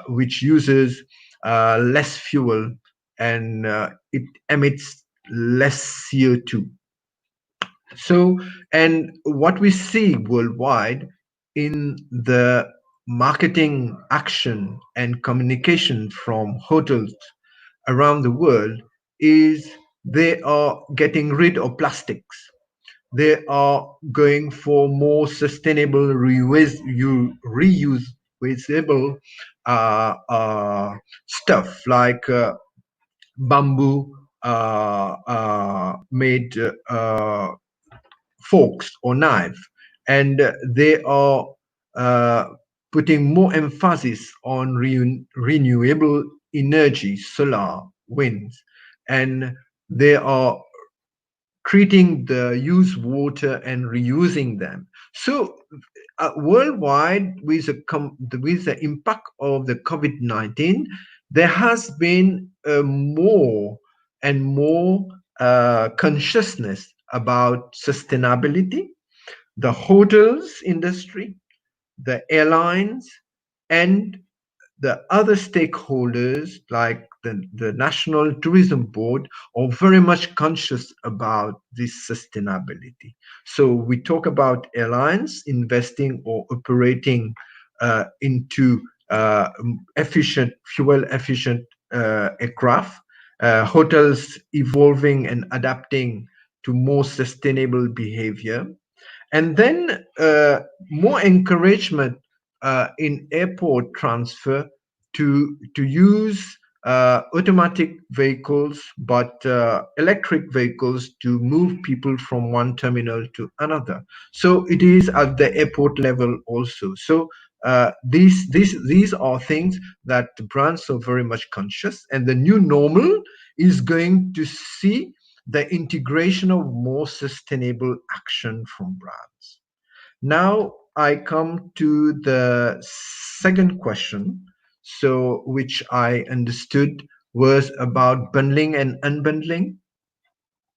which uses less fuel and it emits less CO2. So, and what we see worldwide in the marketing action and communication from hotels around the world is they are getting rid of plastics. They are going for more sustainable, reusable stuff like bamboo made forks or knife, and they are uh, putting more emphasis on renewable energy, solar, winds, and they are treating the used water and reusing them. So worldwide, with with the impact of the COVID-19, there has been more and more consciousness about sustainability. The hotels industry, the airlines, and the other stakeholders like the National Tourism Board are very much conscious about this sustainability. So we talk about airlines investing or operating into fuel efficient aircraft, hotels evolving and adapting to more sustainable behavior, and then more encouragement in airport transfer to use automatic vehicles, but electric vehicles to move people from one terminal to another. So it is at the airport level also. So these are things that the brands are very much conscious, and the new normal is going to see the integration of more sustainable action from brands. Now I come to the second question, so which I understood was about bundling and unbundling,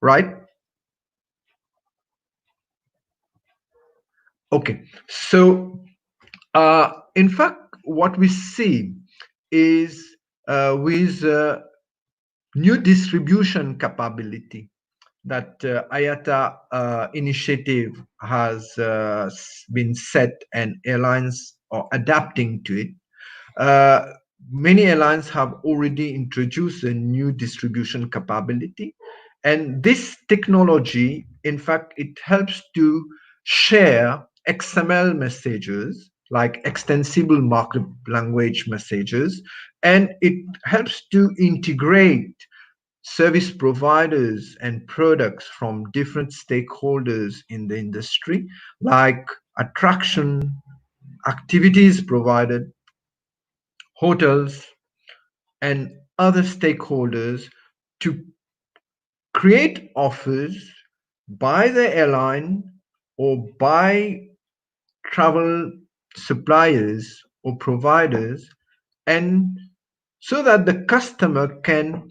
right? Okay, so in fact, what we see is with new distribution capability that IATA initiative has been set and airlines are adapting to it. many airlines have already introduced a new distribution capability. And this technology, in fact, it helps to share XML messages, like extensible markup language messages, and it helps to integrate service providers and products from different stakeholders in the industry, like attraction, activities provided, hotels, and other stakeholders to create offers by the airline or by travel suppliers or providers, and so that the customer can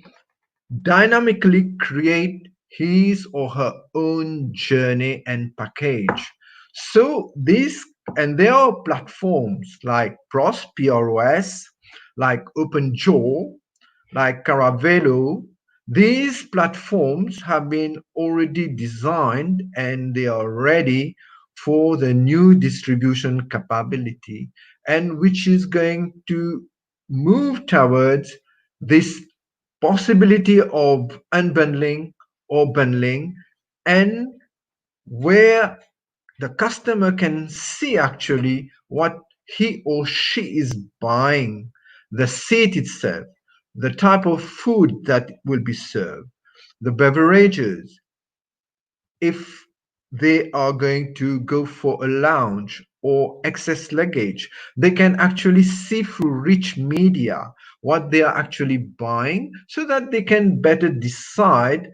dynamically create his or her own journey and package. So these, and there are platforms like PROS, like OpenJaw, like Caravelo. These platforms have been already designed and they are ready for the new distribution capability, and which is going to move towards this possibility of unbundling or bundling, and where the customer can see actually what he or she is buying, the seat itself, the type of food that will be served, the beverages, if they are going to go for a lounge or excess luggage, they can actually see through rich media what they are actually buying, so that they can better decide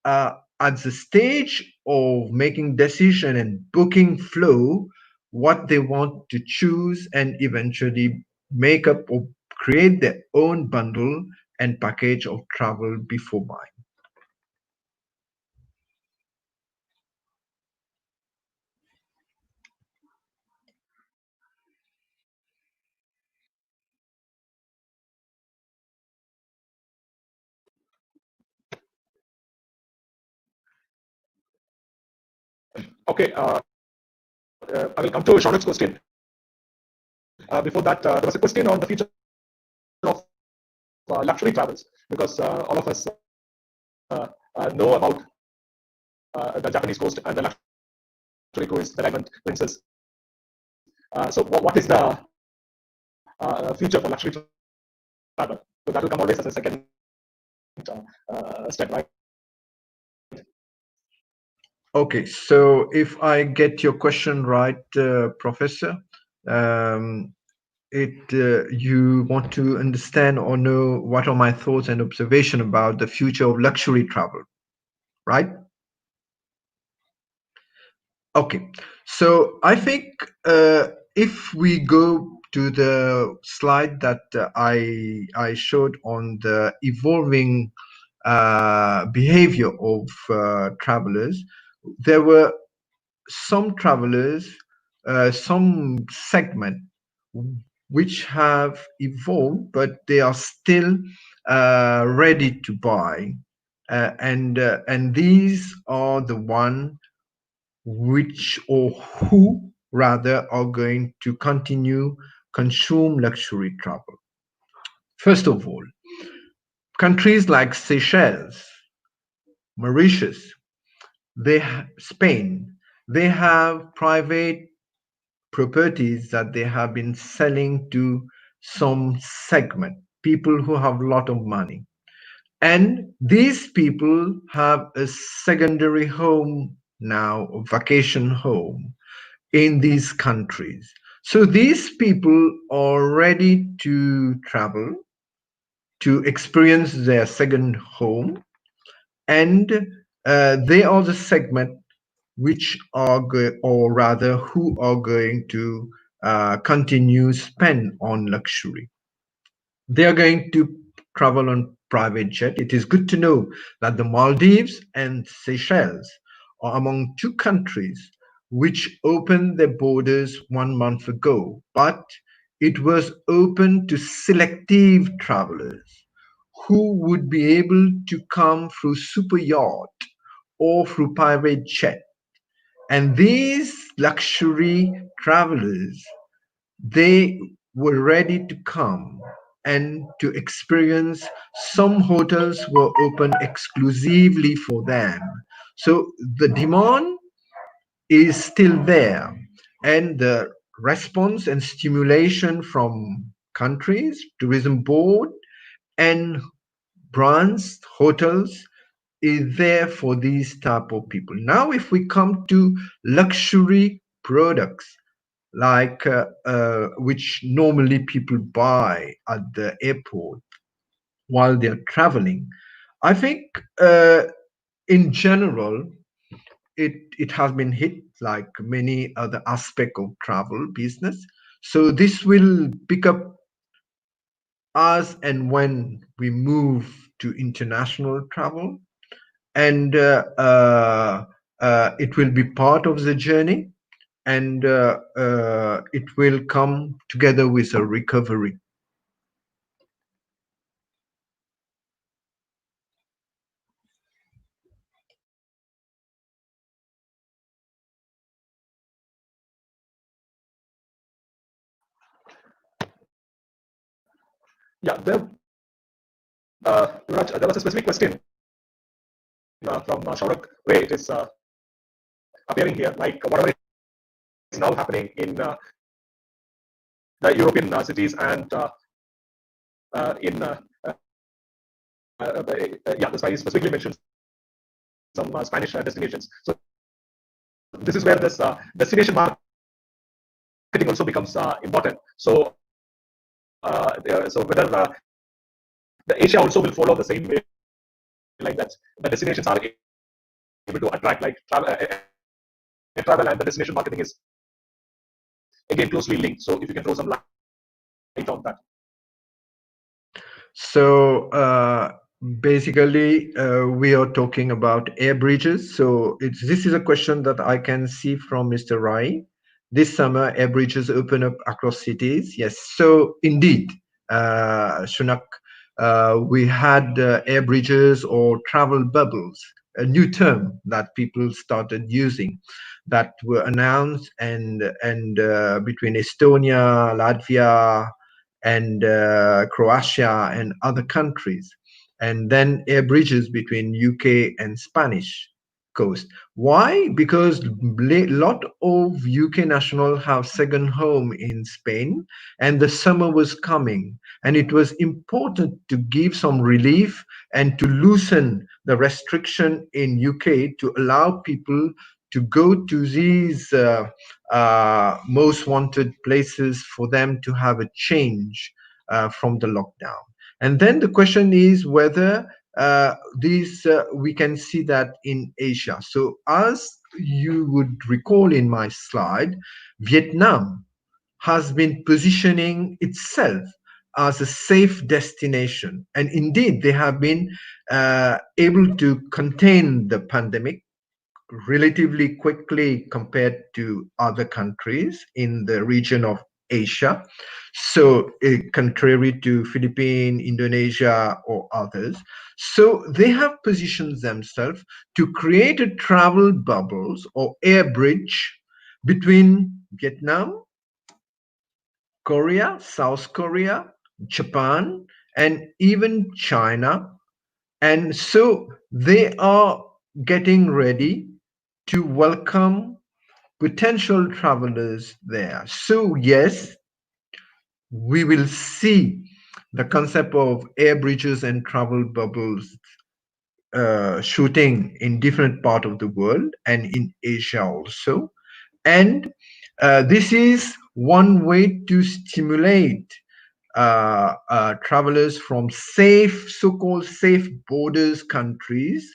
uh, at the stage of making decision and booking flow what they want to choose, and eventually make up or create their own bundle and package of travel before buying. Okay, I will come to Shaunik's question. Before that, there was a question on the future of luxury travels, because all of us know about the Japanese coast and the luxury cruise, the Diamond Princess. So, what is the future for luxury travel? So that will come always as a second step, right? Okay, so if I get your question right, Professor, um, you want to understand or know what are my thoughts and observation about the future of luxury travel, right? Okay, so I think if we go to the slide that I showed on the evolving behavior of travelers, there were some travelers, some segment which have evolved, but they are still ready to buy, and these are the one which or who rather are going to continue consume luxury travel. First of all, countries like Seychelles, Mauritius, Spain, they have private properties that they have been selling to some segment, people who have a lot of money. And these people have a secondary home now, a vacation home in these countries. So these people are ready to travel, to experience their second home, and they are the segment which are or rather who are going to continue spend on luxury. They are going to travel on private jet. It is good to know that the Maldives and Seychelles are among two countries which opened their borders 1 month ago, but it was open to selective travelers who would be able to come through super yacht or through private jet. And these luxury travelers, they were ready to come, and to experience. Some hotels were open exclusively for them. So the demand is still there, and the response and stimulation from countries, tourism board, and brands, hotels is there for these type of people. Now, if we come to luxury products, like which normally people buy at the airport while they're traveling, I think in general it has been hit like many other aspect of travel business. So this will pick up as and when we move to international travel, and it will be part of the journey, and it will come together with a recovery. Yeah, Raj, there was a specific question from Shaurak, where it is appearing here, like whatever is now happening in the European cities and in yeah, the Spanish specifically mentions some Spanish destinations. So this is where this destination marketing also becomes important. So so whether the Asia also will follow the same way, like that, the destinations are able to attract, like travel and the destination marketing is again closely linked. So if you can throw some light on that. So basically, we are talking about air bridges. So this is a question that I can see from Mr. Rai. This summer, air bridges open up across cities. Yes. So indeed, Shunak, we had air bridges or travel bubbles, a new term that people started using, that were announced and between Estonia, Latvia, and Croatia and other countries, and then air bridges between UK and Spanish coast. Why? Because lot of UK nationals have second home in Spain, and the summer was coming, and it was important to give some relief and to loosen the restriction in UK to allow people to go to these most wanted places, for them to have a change from the lockdown. And then the question is whether these we can see that in Asia. So as you would recall in my slide, Vietnam has been positioning itself as a safe destination. And indeed, they have been able to contain the pandemic relatively quickly compared to other countries in the region of Asia. So, contrary to Philippines, Indonesia, or others, so they have positioned themselves to create a travel bubbles or air bridge between Vietnam, Korea, South Korea, Japan, and even China. And so they are getting ready to welcome potential travelers there. So, yes, we will see the concept of air bridges and travel bubbles shooting in different part of the world and in Asia also. And this is one way to stimulate travelers from safe, so-called safe borders countries,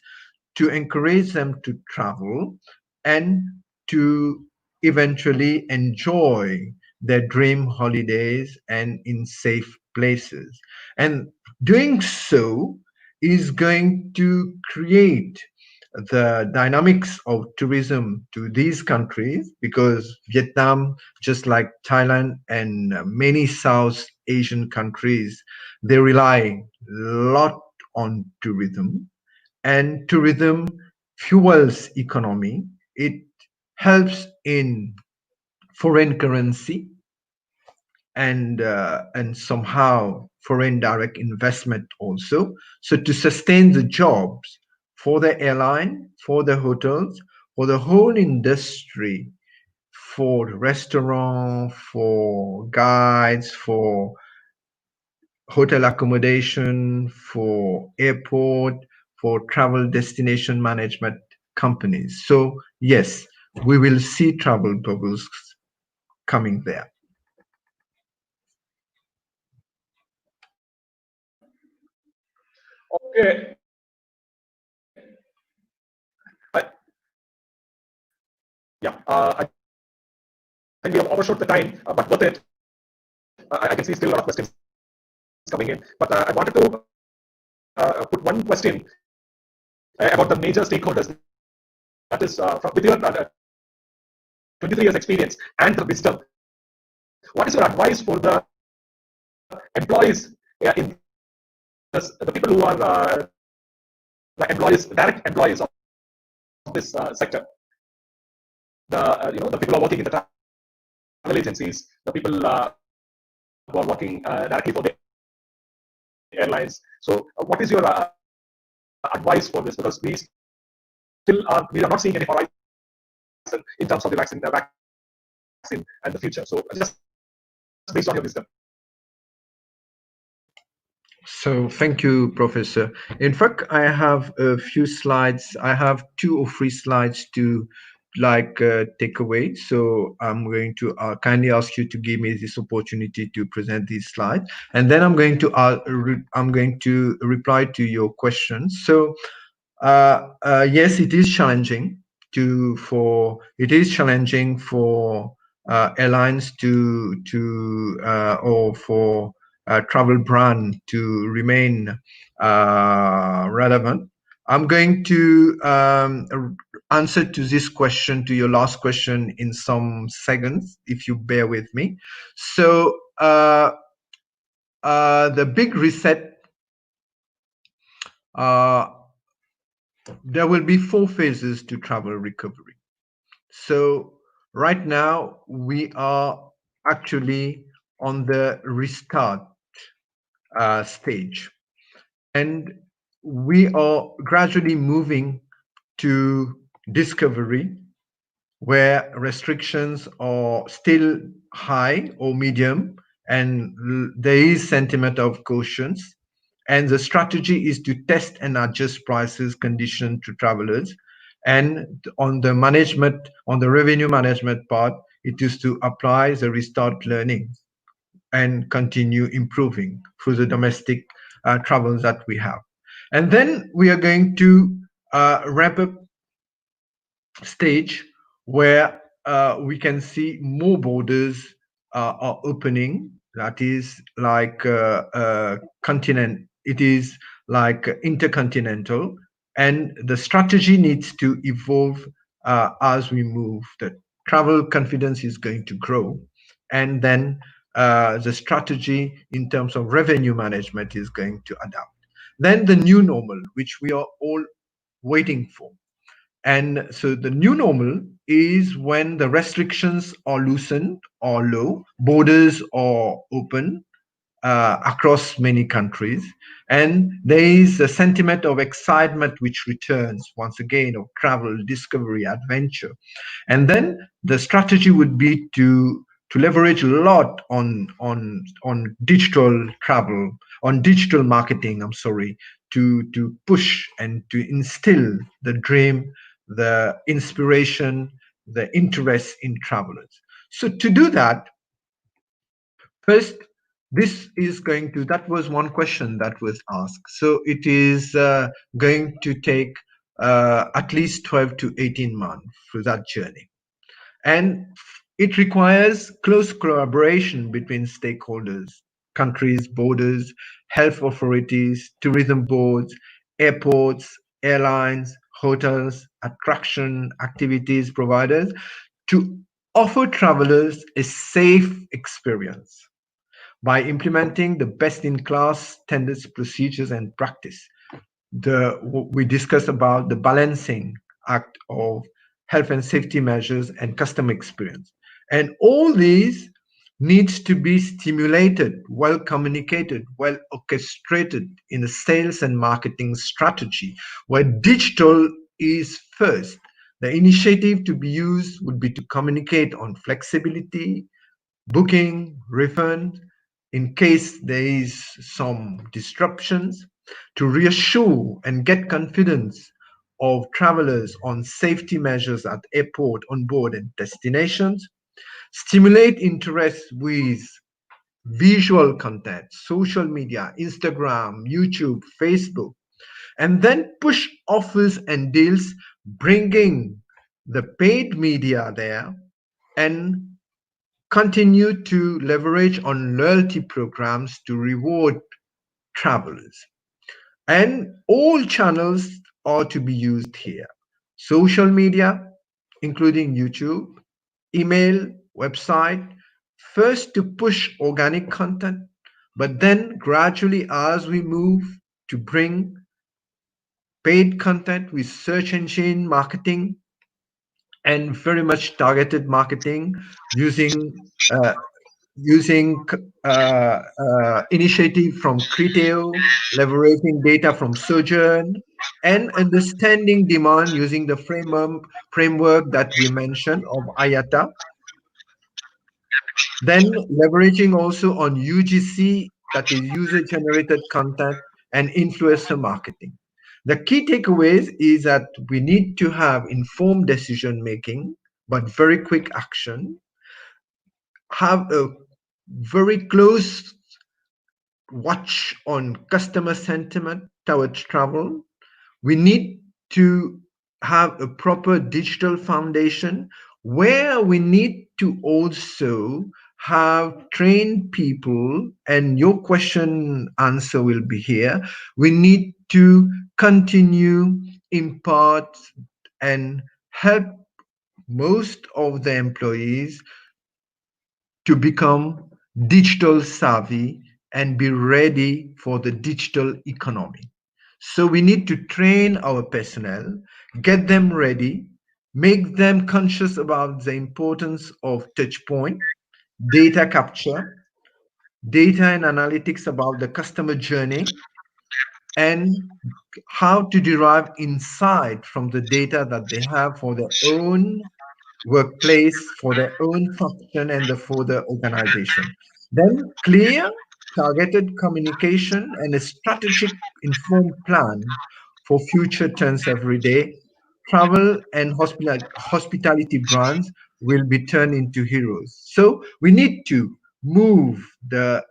to encourage them to travel and to eventually enjoy their dream holidays and in safe places. And doing so is going to create the dynamics of tourism to these countries, because Vietnam, just like Thailand and many South Asian countries, they rely a lot on tourism, and tourism fuels economy. It helps in foreign currency, and somehow foreign direct investment also. So to sustain the jobs for the airline, for the hotels, for the whole industry, for the restaurant, for guides, for hotel accommodation, for airport, for travel destination management companies. So yes, we will see travel bubbles coming there. Okay. I, yeah. I think we have overshot the time, but worth it. I can see still a lot of questions coming in, but I wanted to put one question about the major stakeholders. That is, with your 23 years experience and the wisdom, what is your advice for the employees in the people who are the employees, direct employees of this sector? The people who are working in the travel agencies, the people who are working directly for the airlines. So, what is your advice for this? Because we are not seeing any horizon in terms of the vaccine and the future. So, just based on your wisdom. So thank you, Professor. In fact, I have a few slides. I have 2 or 3 slides to take away. So I'm going to kindly ask you to give me this opportunity to present these slides, and then I'm going to reply to your questions. So yes, it is challenging for airlines or for travel brand to remain relevant. I'm going to answer to this question, to your last question, in some seconds, if you bear with me. So the big reset. There will be 4 phases to travel recovery. So right now we are actually on the restart stage, and we are gradually moving to discovery, where restrictions are still high or medium, and there is sentiment of caution. And the strategy is to test and adjust prices condition to travelers. And on the revenue management part, it is to apply the restart learning and continue improving through the domestic travels that we have. And then we are going to wrap up stage where we can see more borders are opening. That is like continent. It is like intercontinental, and the strategy needs to evolve as we move. The travel confidence is going to grow, and then the strategy in terms of revenue management is going to adapt. Then the new normal, which we are all waiting for. And so the new normal is when the restrictions are loosened or low, borders are open across many countries, and there is a sentiment of excitement which returns once again, of travel, discovery, adventure. And then the strategy would be to leverage a lot on digital travel, on digital marketing. I'm sorry, to push and to instill the dream, the inspiration, the interest in travelers. So to do that, first, that was one question that was asked. So it is going to take at least 12 to 18 months for that journey. And it requires close collaboration between stakeholders, countries, borders, health authorities, tourism boards, airports, airlines, hotels, attraction activities providers, to offer travelers a safe experience by implementing the best-in-class standards, procedures, and practice. We discussed about the balancing act of health and safety measures and customer experience. And all these needs to be stimulated, well communicated, well orchestrated in a sales and marketing strategy where digital is first. The initiative to be used would be to communicate on flexibility, booking, refund, in case there is some disruptions, to reassure and get confidence of travelers on safety measures at airport, on board and destinations, stimulate interest with visual content, social media, Instagram, YouTube, Facebook, and then push offers and deals, bringing the paid media there, and continue to leverage on loyalty programs to reward travelers. And all channels are to be used here: social media, including YouTube, email, website, first to push organic content, but then gradually, as we move to bring paid content with search engine marketing and very much targeted marketing using using initiative from Criteo, leveraging data from Sojourn, and understanding demand using the framework that we mentioned of IATA. Then leveraging also on UGC, that is user generated content, and influencer marketing. The key takeaways is that we need to have informed decision making, but very quick action, have a very close watch on customer sentiment towards travel. We need to have a proper digital foundation where we need to also have trained people, and your question answer will be here. We need to continue impart and help most of the employees to become digital savvy and be ready for the digital economy. So we need to train our personnel, get them ready, make them conscious about the importance of touch point, data capture, data and analytics about the customer journey, and how to derive insight from the data that they have for their own workplace, for their own function, and for the organization. Then clear, targeted communication and a strategic informed plan for future turns every day. Travel and hospitality brands will be turned into heroes. So we need to move the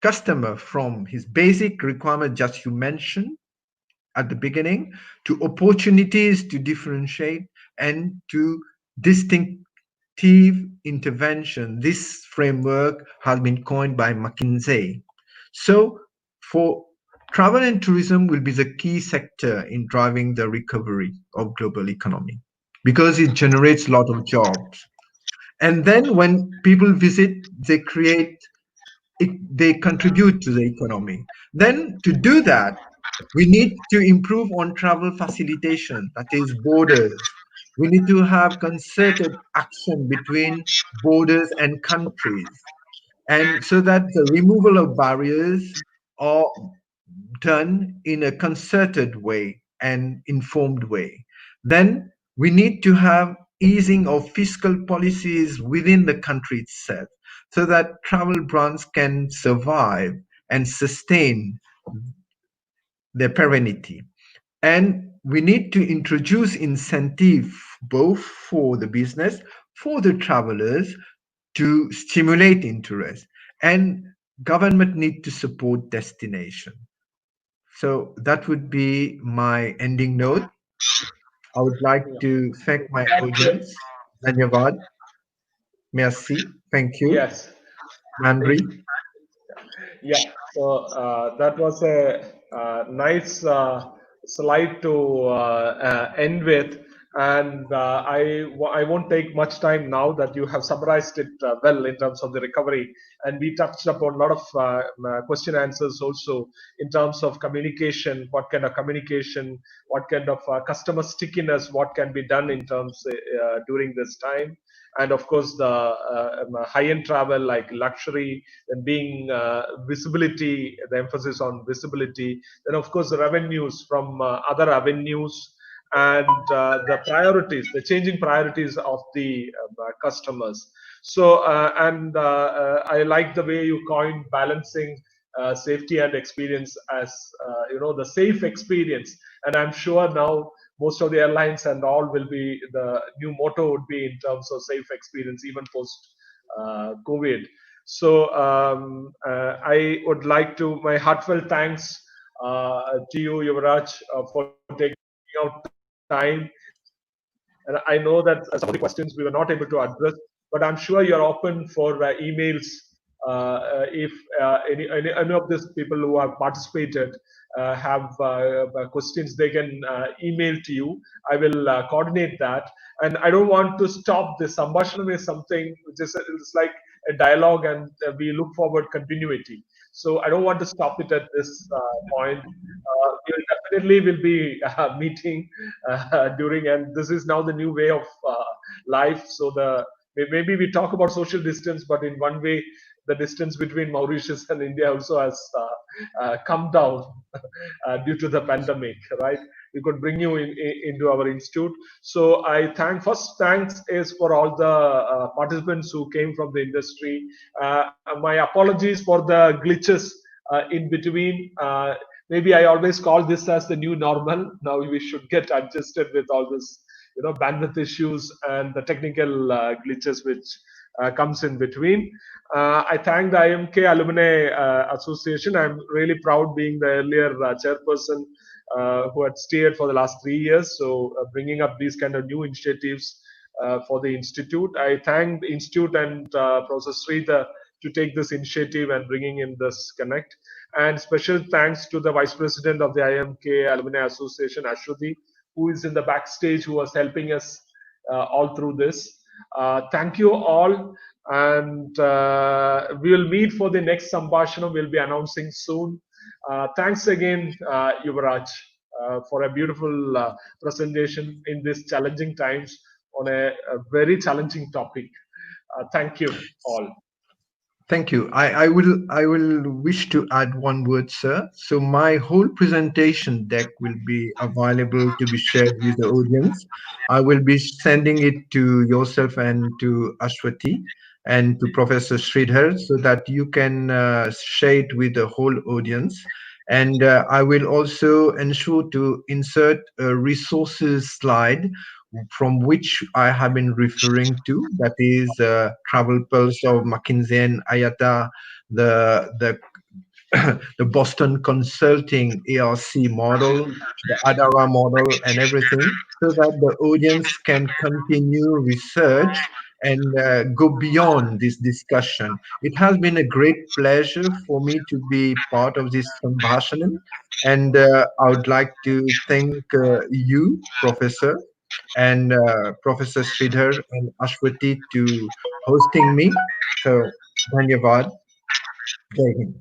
customer from his basic requirement, just you mentioned at the beginning, to opportunities to differentiate and to distinctive intervention. This framework has been coined by McKinsey. So, for travel and tourism will be the key sector in driving the recovery of global economy because it generates a lot of jobs. And then when people visit, they create they contribute to the economy. Then to do that, we need to improve on travel facilitation, that is borders. We need to have concerted action between borders and countries, and so that the removal of barriers are done in a concerted way and informed way. Then we need to have easing of fiscal policies within the country itself so that travel brands can survive and sustain their perennity. And we need to introduce incentive both for the business, for the travelers, to stimulate interest, and government need to support destination. So that would be my ending note. I would like Yeah. to thank my That, audience. Dhanyavad. Merci. Thank you. yes. Mandri. Yeah. So that was a nice slide to end with. And I won't take much time now that you have summarized it well in terms of the recovery. And we touched upon a lot of question answers also in terms of communication, what kind of communication, what kind of customer stickiness, what can be done in terms during this time. And of course, the high-end travel like luxury and being visibility, the emphasis on visibility. Then of course the revenues from other avenues, and the priorities, the changing priorities of the customers. So, I like the way you coined balancing safety and experience as the safe experience. And I'm sure now most of the airlines and all will be, the new motto would be in terms of safe experience even post COVID. So I would like to my heartfelt thanks to you, Yuvraj, for taking out time. And I know that some of the questions we were not able to address, but I'm sure you're open for emails. If any of these people who have participated have questions, they can email to you. I will coordinate that. And I don't want to stop this. Sambhashanam is something which is it's like a dialogue, and we look forward continuity. So I don't want to stop it at this point. We will definitely will be meeting during, and this is now the new way of life. So maybe we talk about social distance, but in one way the distance between Mauritius and India also has come down due to the pandemic, right? We could bring you into our institute. So I first thanks is for all the participants who came from the industry. My apologies for the glitches in between. Maybe I always call this as the new normal. Now we should get adjusted with all this, bandwidth issues and the technical glitches which comes in between. I thank the IMK Alumni Association. I'm really proud being the earlier chairperson who had steered for the last 3 years. So bringing up these kind of new initiatives for the institute. I thank the institute and Professor Sridhar to take this initiative and bringing in this connect. And special thanks to the Vice President of the IMK Alumni Association, Ashwati, who is in the backstage, who was helping us all through this. Thank you all. And we will meet for the next Sambhashanam. We'll be announcing soon. Thanks again, Yuvraj, for a beautiful presentation in these challenging times on a very challenging topic. Thank you all. Thank you. I will wish to add one word, sir. So my whole presentation deck will be available to be shared with the audience. I will be sending it to yourself and to Ashwati and to Professor Sridhar so that you can share it with the whole audience. And I will also ensure to insert a resources slide from which I have been referring to, that is Travel Pulse of McKinsey and Ayata, the the Boston Consulting ARC model, the Adara model, and everything, so that the audience can continue research and go beyond this discussion. It has been a great pleasure for me to be part of this Sambhashanam, and I would like to thank you, Professor, and Professor Sridhar and Ashwati to hosting me. So, dhanyavad. Jai Hind.